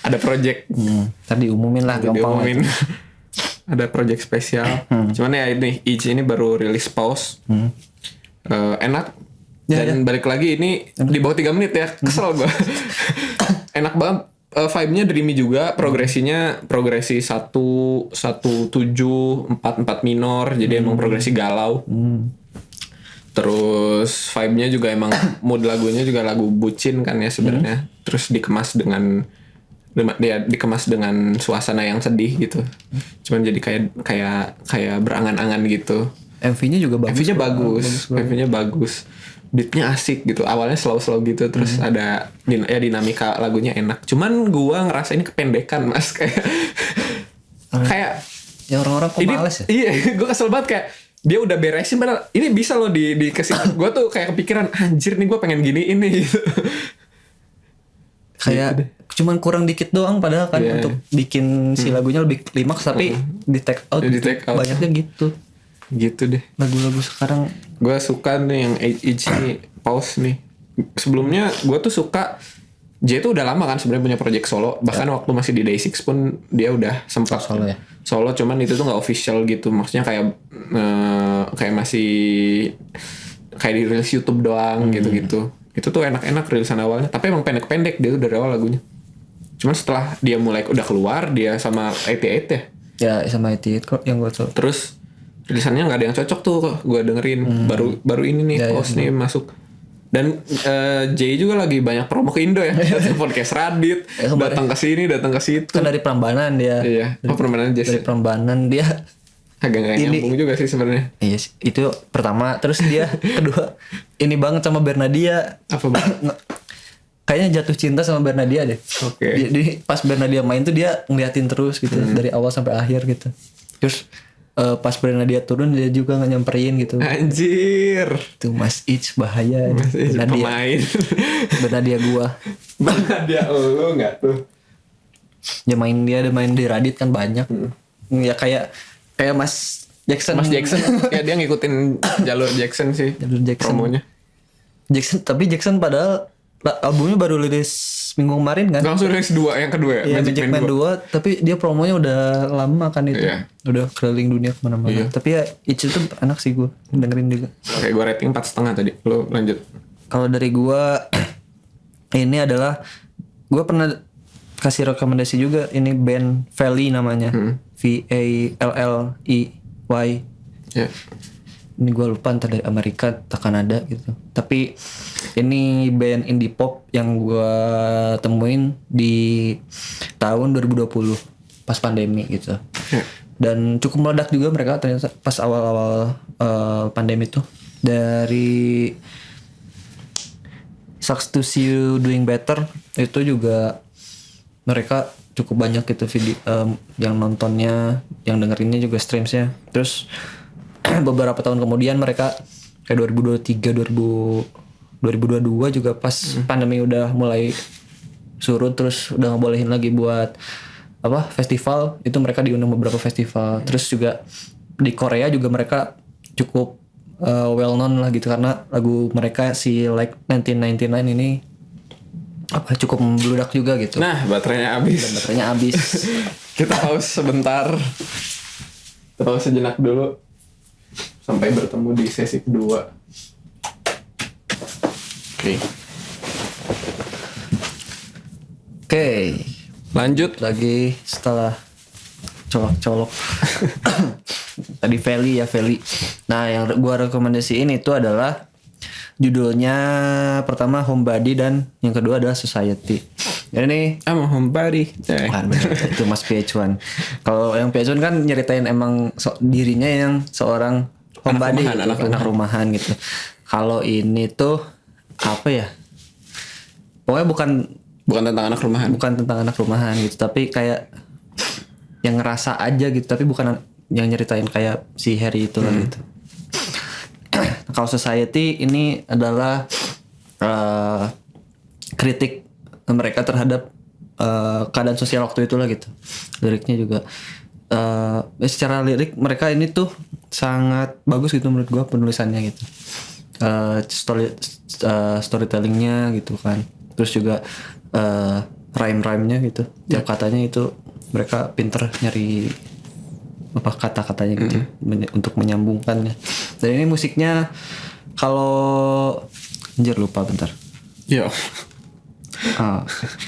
Ada project. Tadi umumin lah, gampang. Diumumin. Ada project spesial. Cuman ya ini Ij ini baru rilis Pause. Enak. Dan balik lagi ini di bawah 3 menit ya. Kesel gue. Enak banget. Vibe-nya dreamy juga, progresi 1 7 4 minor, jadi emang progresi galau. Terus vibe-nya juga emang mood lagunya juga lagu bucin kan ya sebenarnya. Terus dikemas dengan suasana yang sedih gitu. Cuman jadi kayak berangan-angan gitu. MV-nya juga bagus. MV-nya bagus. Beatnya asik gitu. Awalnya slow gitu, terus ada dinamika lagunya enak. Cuman gua ngerasa ini kependekan mas, kayak ya orang-orang kok males ya. Iya, gua kesel banget kayak dia udah beresin padahal ini bisa loh dikasih. Gua tuh kayak kepikiran anjir nih gua pengen gini ini gitu. Kayak cuman kurang dikit doang padahal kan untuk bikin si lagunya lebih klimaks, tapi di take out. Banyaknya gitu. Gitu deh. Lagu-lagu sekarang gue suka nih yang Ij nih, Pause nih. Sebelumnya gue tuh suka J tuh udah lama kan sebenarnya punya project solo. Bahkan waktu masih di Day6 pun dia udah sempat solo, cuman itu tuh nggak official gitu. Maksudnya kayak masih kayak di rilis YouTube doang gitu-gitu. Itu tuh enak-enak rilisan awalnya. Tapi emang pendek-pendek dia tuh dari awal lagunya. Cuman setelah dia mulai udah keluar, dia sama 88 ya. Ya sama 88 kok yang gue tahu. Terus rilisannya nggak ada yang cocok tuh gue dengerin. Baru ini nih Pause nih masuk. Dan J juga lagi banyak promo ke Indo ya. Datang podcast Radit, datang ke sini, datang ke situ. Kan dari Prambanan dia. Iya. Prambanan Jazz. Dari Prambanan dia agak nggak nyambung juga sih sebenarnya. Iya, itu pertama. Terus dia kedua ini banget sama Bernadia. Apa banget? Kayaknya jatuh cinta sama Bernadia deh. Oke. Jadi pas Bernadia main tuh dia ngeliatin terus gitu dari awal sampai akhir gitu. Terus pas Bernadia turun dia juga nggak nyamperin gitu. Anjir. Tuh Mas Ij bahaya. Mas Ij pemain. Bernadia gua. Bernadia lu nggak tuh? Dia main di Radit kan banyak. Ya kayak Mas Jackson. Ya dia ngikutin jalur Jackson sih. Jalur Jackson. Promonya. Jackson, tapi Jackson padahal albumnya baru rilis minggu kemarin kan. Langsung rilis 2 yang kedua ya. Iya, Magic Man 2, tapi dia promonya udah lama kan itu. Iya. Udah keliling dunia kemana-mana. Iya. Tapi ya Itch itu enak sih gue dengerin juga. Oke, gue rating 4,5 tadi. Lo lanjut. Kalau dari gue ini adalah gue pernah kasih rekomendasi juga, ini band Valley namanya. Valley. Ya. Ini gue lupa entah dari Amerika atau Kanada gitu. Tapi ini band indie pop yang gue temuin di tahun 2020 pas pandemi gitu. Ya. Dan cukup meledak juga mereka ternyata pas awal-awal pandemi tuh. Dari Sucks to See You Doing Better itu juga mereka cukup banyak gitu video yang nontonnya, yang dengerinnya juga streamsnya. Terus beberapa tahun kemudian mereka kayak 2023 2022 juga pas pandemi udah mulai surut, terus udah ngebolehin lagi buat festival, itu mereka diundang beberapa festival. Terus juga di Korea juga mereka cukup well known lah gitu, karena lagu mereka si Like 1999 ini cukup membludak juga gitu. Nah, baterainya habis. Kita pause sebentar. Kita pause sejenak dulu. Sampai bertemu di sesi kedua. Oke. Lanjut Lagi setelah colok-colok. Tadi Valley. Nah, yang gua rekomendasiin itu adalah judulnya pertama Homebody dan yang kedua adalah Society. Jadi nih Homebody. itu Mas PH1. Kalau yang PH1 kan nyeritain emang dirinya yang seorang homebody, anak rumahan gitu. Kalau ini tuh apa ya? Pokoknya bukan tentang anak rumahan. Bukan tentang anak rumahan gitu, tapi kayak yang ngerasa aja gitu, tapi bukan yang nyeritain kayak si Harry itu lah gitu. Kalau Society ini adalah kritik mereka terhadap keadaan sosial waktu itu lah gitu. Liriknya juga secara lirik mereka ini tuh sangat bagus gitu menurut gua penulisannya gitu. Storytellingnya gitu kan. Terus juga rhyme-nya gitu. Tiap katanya itu mereka pinter nyari kata-katanya gitu untuk menyambungkannya. Dan ini musiknya kalau lupa bentar. Yo.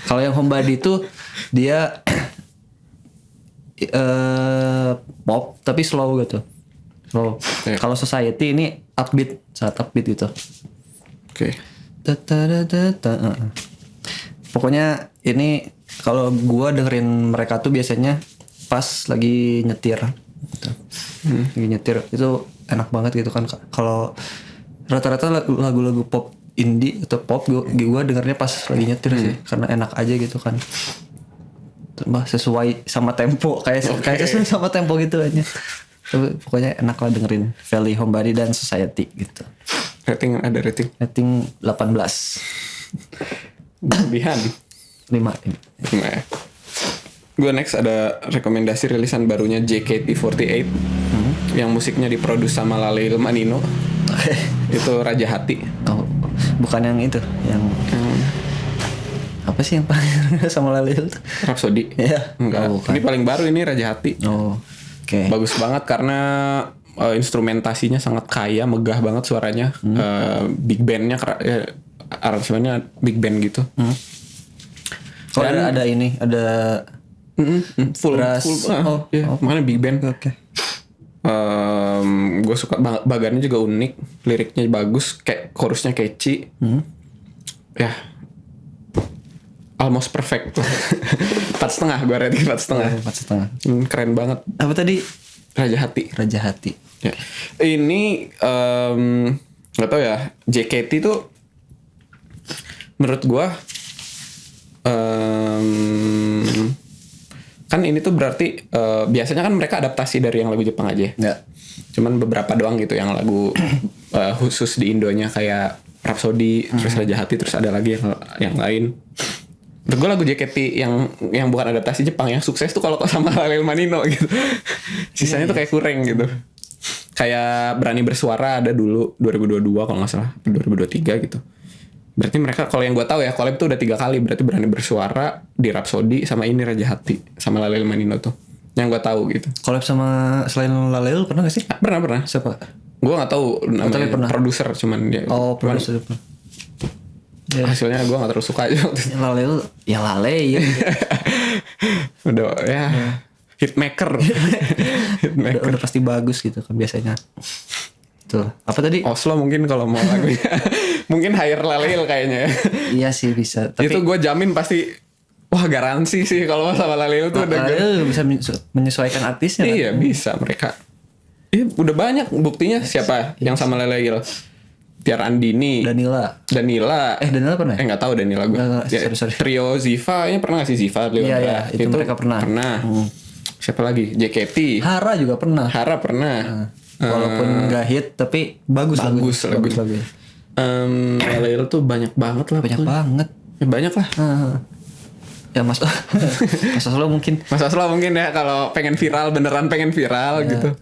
Kalau yang Homebody itu dia pop tapi slow gitu. Slow. Kalau Society ini sangat upbeat gitu. Oke. Pokoknya ini kalau gua dengerin mereka tuh biasanya pas lagi nyetir gitu. Lagi nyetir itu enak banget gitu kan. Kalau rata-rata lagu-lagu pop indie atau pop gua dengernya pas lagi nyetir sih, karena enak aja gitu kan. Sesuai sama tempo kayak sesuai sama tempo gitu aja. Tapi pokoknya enak lah dengerin Valley, Homebody dan Society gitu. Rating 18. Berlebihan. 5 ya. Gue next ada rekomendasi rilisan barunya JKT48 yang musiknya diproduksi sama Lale Manino. Itu Raja Hati. Oh, bukan yang itu, yang apa sih yang paling sama Lale itu? Rhapsody. Iya. Enggak. Ini paling baru, ini Raja Hati. Oh, oke. Bagus banget karena instrumentasinya sangat kaya, megah banget suaranya. Big bandnya aransemennya big band gitu. Oh, ada ini, ada full brass. Makanya big band. Oke. Gue suka banget, bagannya juga unik, liriknya bagus, kayak chorusnya catchy. Ya, almost perfect. 4,5, gue rating 4,5. Keren banget. Apa tadi? Raja Hati. Ya. Ini nggak tahu ya, JKT tuh menurut gue kan ini tuh berarti biasanya kan mereka adaptasi dari yang lagu Jepang aja. Ya. Cuman beberapa doang gitu yang lagu khusus di Indonya kayak Rhapsody, terus Raja Hati, terus ada lagi yang lain. Menurut gue lagu JKT yang bukan adaptasi Jepang yang sukses tuh kalau sama Lale Manino gitu. Sisanya tuh kayak kurang gitu. Kayak Berani Bersuara ada dulu 2022 kalau nggak salah, 2023 gitu. Berarti mereka kalau yang gue tahu ya collab tuh udah 3 kali. Berarti Berani Bersuara, di Rhapsody, sama ini Raja Hati, sama Lalel Manino tuh. Yang gue tahu gitu. Collab sama selain Lalel pernah gak sih? Pernah. Siapa? Gue nggak tahu namanya. pernah. Produser cuman dia. Oh, Cuman produser pernah. Ya. hasilnya gue nggak terlalu suka aja. Lalel, ya Lalel. Udah ya. Hitmaker. udah pasti bagus gitu kan biasanya. Tuh, apa tadi? Oslo mungkin kalau mau lagunya. Mungkin hire Lalel kayaknya ya. Iya sih bisa. Tapi Itu gue jamin pasti, wah garansi sih kalau sama Lalel tuh udah. Lalel bisa menyesuaikan artisnya. Iya kan? bisa mereka. Udah banyak buktinya siapa yang sama Lalel. Tiara Andini, Danila. Danila Danila pernah ya? nggak tahu Danila gue. Nggak, sorry. Trio Ziva, ini pernah nggak sih Ziva? Iya, itu mereka pernah. Siapa lagi? JKT. Hara juga pernah. Hara pernah. Walaupun nggak hit tapi bagus lagu. Lalel tuh banyak banget lah. Banyak banget. Ya, banyak lah. Ya Mas Oslo mungkin. Mas Oslo mungkin ya kalau pengen viral, beneran pengen viral gitu.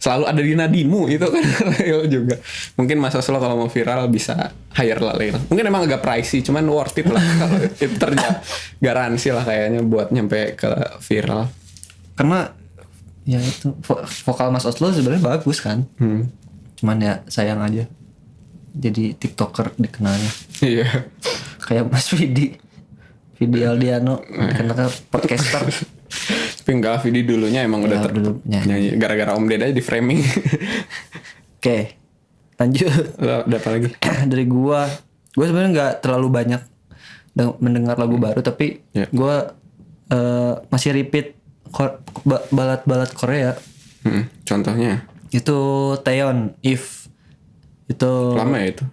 Selalu ada di nadimu itu kan. Lalel juga. Mungkin Mas Oslo kalau mau viral bisa hire Lalel. Mungkin emang agak pricey, cuman worth it lah kalau itu garansi lah kayaknya buat nyampe ke viral. Karena ya itu vokal Mas Oslo sebenarnya bagus kan. Cuman ya sayang aja. Jadi TikToker dikenalnya. Iya. Kayak Mas Vidi Aldiano dikenal podcaster. Tapi enggak, Vidi dulunya emang udah nyanyi. Gara-gara Om Ded aja di framing. Oke, lanjut. Udah apa lagi? Dari gue sebenarnya nggak terlalu banyak mendengar lagu baru, tapi gue masih repeat balad Korea. Contohnya? Itu Taeyeon, If. Itu lama ya itu.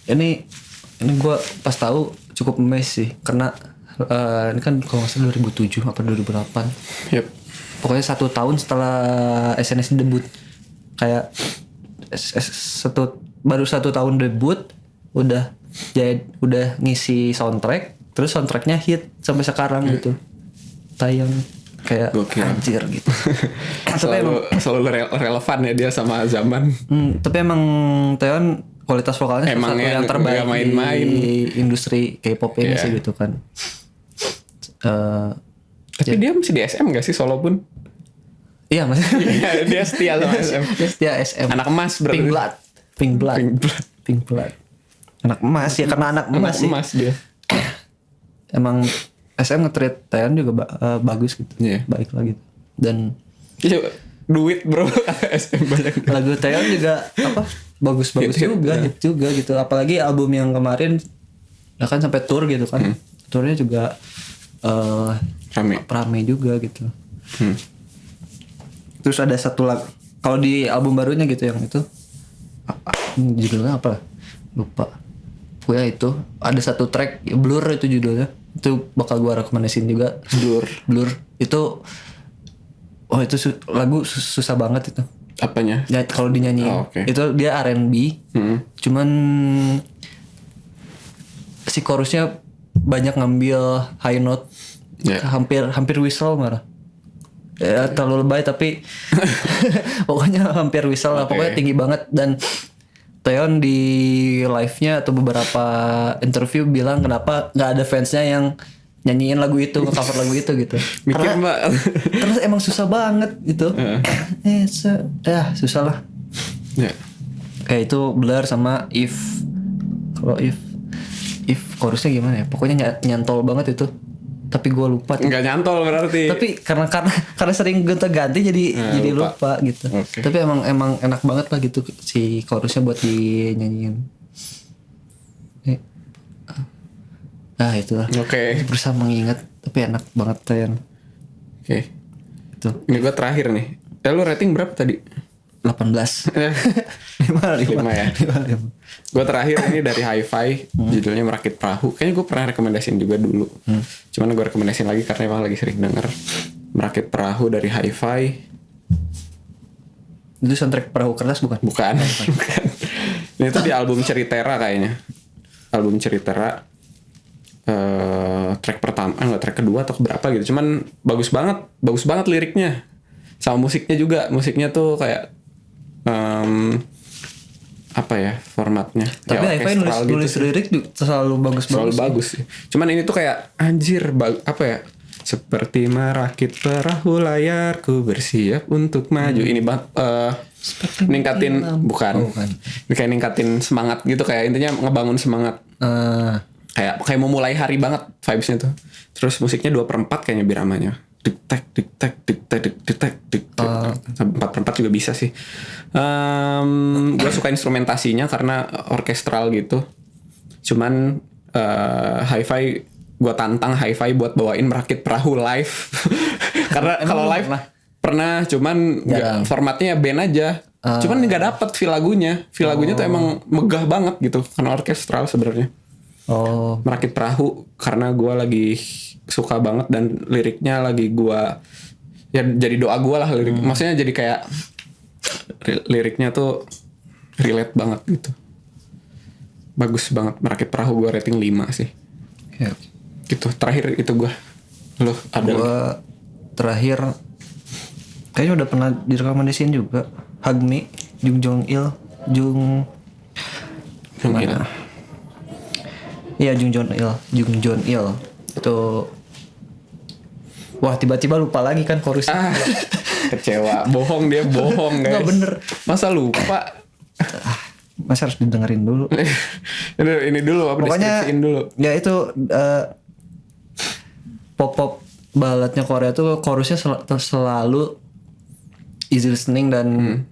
Ini gue pas tahu cukup amazed sih, karena ini kan kalau nggak salah 2007 apa 2008. Yep. Pokoknya 1 tahun setelah SNSD debut, kayak baru 1 tahun debut udah ngisi soundtrack, terus soundtracknya hit sampai sekarang gitu. Tayang kayak gokil. Anjir gitu. selalu relevan ya dia sama zaman. Tapi emang Taeyeon kualitas vokalnya emang satu yang terbaik main-main di industri K-pop ini sih gitu kan. Tapi dia masih di SM gak sih solo pun? Iya masih. Dia setia sama SM. Dia setia SM. Anak emas berarti. Pink blood. Anak emas ya, karena anak emas sih. Emas dia. Emang SM nge-treat Taeyeon juga bagus gitu. Baik lah gitu. Dan duit bro kata SM banyak. Lagu Taeyeon juga apa? Bagus-bagus juga, hit juga gitu. Apalagi album yang kemarin ya kan sampai tour gitu kan. Tournya juga rame juga gitu. Terus ada satu lagu kalau di album barunya gitu yang itu judulnya apa? Lupa. Pokoknya itu ada satu track Blur itu judulnya. Itu bakal gua rekomendasiin juga. Blur. Itu itu lagu susah banget itu. Apanya? Ya kalau dinyanyiin. Itu dia R&B. Cuman si chorusnya banyak ngambil high note. Hampir whistle malah. Ya, terlalu lebay tapi pokoknya hampir whistle lah. Pokoknya tinggi banget. Dan Taeyeon di live-nya atau beberapa interview bilang kenapa nggak ada fansnya yang nyanyiin lagu itu, nge-cover lagu itu gitu. Mikir mbak. Karena emang susah banget gitu. Susah lah. Kayak itu Blur sama If. Kalau If chorusnya gimana ya? Pokoknya nyantol banget itu. Tapi gue lupa. Nggak nyantol berarti. Tapi karena sering gonta-ganti jadi lupa gitu. Tapi emang enak banget lah gitu si chorusnya buat dinyanyiin. Itulah. Berusaha mengingat tapi enak banget Taeyeon. Itu. Ini gue terakhir nih. Lu rating berapa tadi? 18. 5 ya. Gue terakhir ini dari Hi-Fi, judulnya Merakit Perahu. Kayaknya gue pernah rekomendasiin juga dulu. Cuman gue rekomendasiin lagi karena emang lagi sering denger. Merakit Perahu dari Hi-Fi. Itu soundtrack Perahu Kertas bukan? Bukan. Ini tuh di album Ceritera kayaknya. Album Ceritera. Track pertama, track kedua atau berapa gitu. Cuman bagus banget liriknya. Sama musiknya juga. Musiknya tuh kayak apa ya formatnya. Tapi ya, Hi-Fi orkestral nulis sih. lirik juga selalu bagus-bagus. Selalu bagus sih. Cuman ini tuh kayak anjir apa ya? Seperti merakit perahu layarku bersiap untuk maju. Ini ningkatin bukan. Ini kayak ningkatin semangat gitu, kayak intinya ngebangun semangat. Kayak memulai hari banget vibes-nya tuh. Terus musiknya 2/4 kayaknya biramanya. Dik-tak dik-tak dik-tak dik-tak dik-tak. 4/4 juga bisa sih. Gue suka instrumentasinya karena orkestral gitu. Cuman Hi-Fi gue tantang Hi-Fi buat bawain merakit perahu live. Karena kalau live pernah cuman formatnya band aja. Cuman nggak dapet feel lagunya. Feel lagunya tuh emang megah banget gitu karena orkestral sebenarnya. Merakit perahu karena gue lagi suka banget dan liriknya lagi gue ya jadi doa gue lah lirik. Maksudnya jadi kayak liriknya tuh relate banget gitu. Bagus banget. Merakit perahu gue rating 5 sih. Ya. Gitu terakhir itu gue. Lo ada gue terakhir kayaknya udah pernah direkomendasiin juga. Hug Me, Jung Jong Il. Iya Jung Jon Il itu. Wah tiba-tiba lupa lagi kan chorusnya. Kecewa. Bohong dia bohong guys. Nggak bener. Masa lupa? Masa harus didengerin dulu. Ini dulu apa pokoknya deskripsiin dulu. Ya itu pop baladnya Korea tuh chorusnya selalu easy listening dan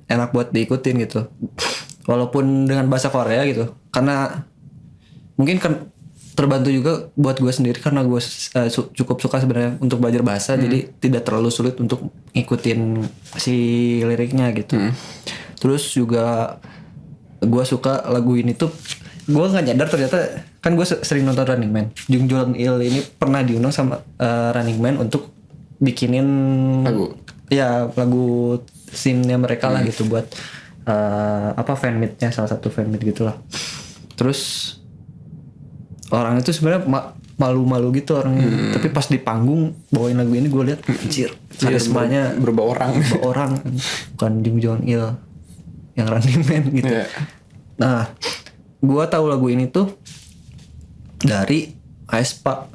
enak buat diikutin gitu. Walaupun dengan bahasa Korea gitu. Karena mungkin kan terbantu juga buat gue sendiri karena gue cukup suka sebenarnya untuk belajar bahasa, jadi tidak terlalu sulit untuk ngikutin si liriknya gitu. Terus juga gue suka lagu ini tuh, gue nggak nyadar ternyata kan gue sering nonton Running Man. Jung Jon Il ini pernah diundang sama Running Man untuk bikinin lagu scene-nya mereka lah gitu buat fanmeet-nya, salah satu fanmeet gitulah. Terus orang itu sebenarnya malu-malu gitu orangnya, tapi pas di panggung bawain lagu ini gue lihat anjir karismanya berubah orang bukan Jung Jon Il yang Running Man gitu. Nah gue tahu lagu ini tuh dari aespa,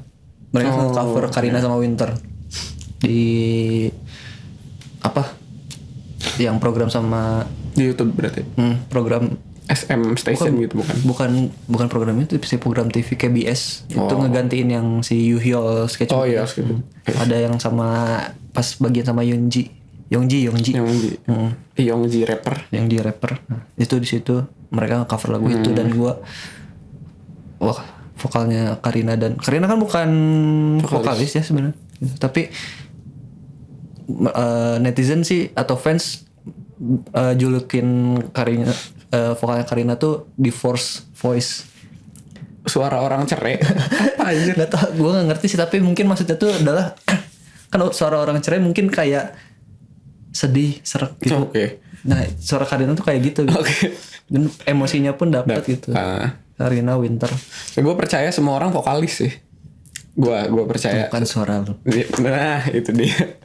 mereka cover Karina sama Winter di yang program sama di YouTube berarti. Program SM Station gitu bukan program itu, program TV KBS itu ngegantiin yang si Yuhyol sketch. Ada yang sama pas bagian sama Yongji rapper. Nah, itu di situ mereka cover lagu itu dan gua vokalnya Karina kan bukan vokalis ya sebenarnya, tapi netizen sih atau fans julukin Karina, vokalnya Karina tuh divorce voice, suara orang cerai. Apa aja? Gak tau, gue nggak ngerti sih, tapi mungkin maksudnya tuh adalah kan suara orang cerai mungkin kayak sedih, serak gitu. Nah suara Karina tuh kayak gitu. Dan emosinya pun dapat gitu. Karina Winter. Gue percaya semua orang vokalis sih. Gue percaya. Bukan suara lu. Nah itu dia.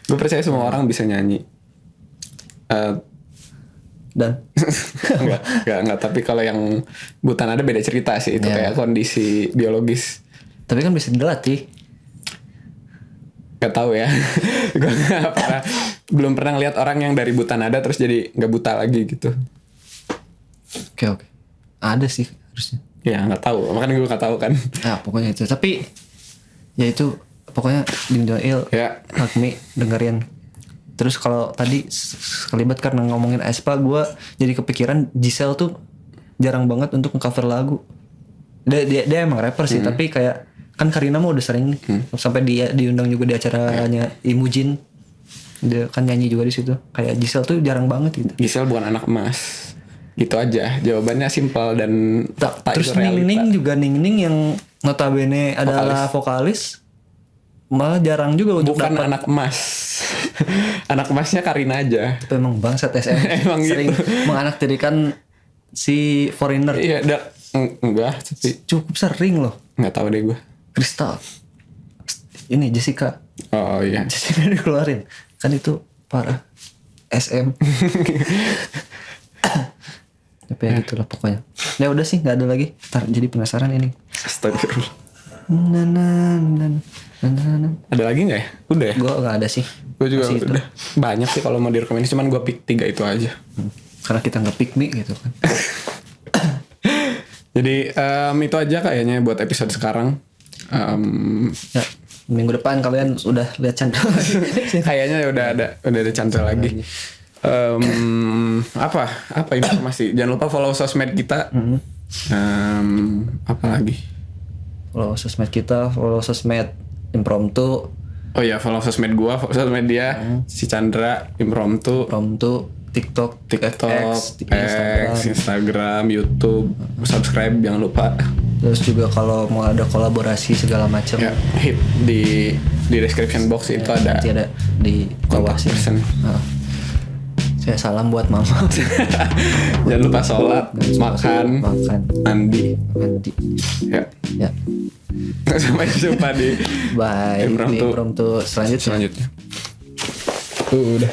Gue percaya semua orang bisa nyanyi. Dan enggak, tapi kalau yang buta nada beda cerita sih, itu kayak kondisi biologis. Tapi kan bisa dilatih. Gak tahu ya. Gue belum pernah lihat orang yang dari buta nada terus jadi nggak buta lagi gitu. Oke. Ada sih harusnya. Ya nggak tahu, makanya gue nggak tahu kan. Nah pokoknya itu, tapi ya itu pokoknya Jung Jon Il, Hug Me dengerin. Terus kalau tadi sekelibat karena ngomongin aespa, gue jadi kepikiran Giselle tuh jarang banget untuk nge-cover lagu. Dia emang rapper sih, tapi kayak kan Karina mah udah sering nih, sampai dia diundang juga di acaranya Imujin, dia kan nyanyi juga di situ. Kayak Giselle tuh jarang banget gitu. Giselle bukan anak emas, gitu aja. Jawabannya simpel dan terus Ning Ning yang notabene adalah vokalis malah jarang juga untuk bukan dapat. Anak emas. Anak emasnya Karina aja. Itu emang bangsat SM. Emang sering gitu. menganaktirikan si foreigner. Iya, enggak, tapi cukup sering loh. Nggak tahu deh gue. Crystal. Ini Jessica. Oh iya. Jessica dikeluarin. Kan itu parah. SM. Tapi ya gitulah pokoknya. Ya udah sih, nggak ada lagi. Ntar jadi penasaran ini. Astagfirullah. Ada lagi nggak ya? Udah ya? Gue nggak ada sih. Gue juga Masih itu. udah. Banyak sih kalau mau direkomendasi, cuman gue pick 3 itu aja. Karena kita nggak pick me gitu kan. Jadi itu aja kayaknya buat episode sekarang. Ya, minggu depan kalian udah lihat Chandra. Kayaknya udah ada Chandra lagi. Apa informasi? Jangan lupa follow sosmed kita. Apa lagi? Follow sosmed kita, follow sosmed impromptu. Oh ya, follow sosmed gua, follow sosmed dia, si Chandra, impromptu, TikTok, X, Instagram, YouTube, subscribe jangan lupa. Terus juga kalau mau ada kolaborasi segala macam, Ya, hit di description box itu ada. nanti ada di bawah sih. Person. Saya salam buat mama. Jangan lupa sholat, makan, mandi. Ya. Ya. Sampai jumpa di Bye. Impromptu Di impromptu selanjutnya. selanjutnya. Udah.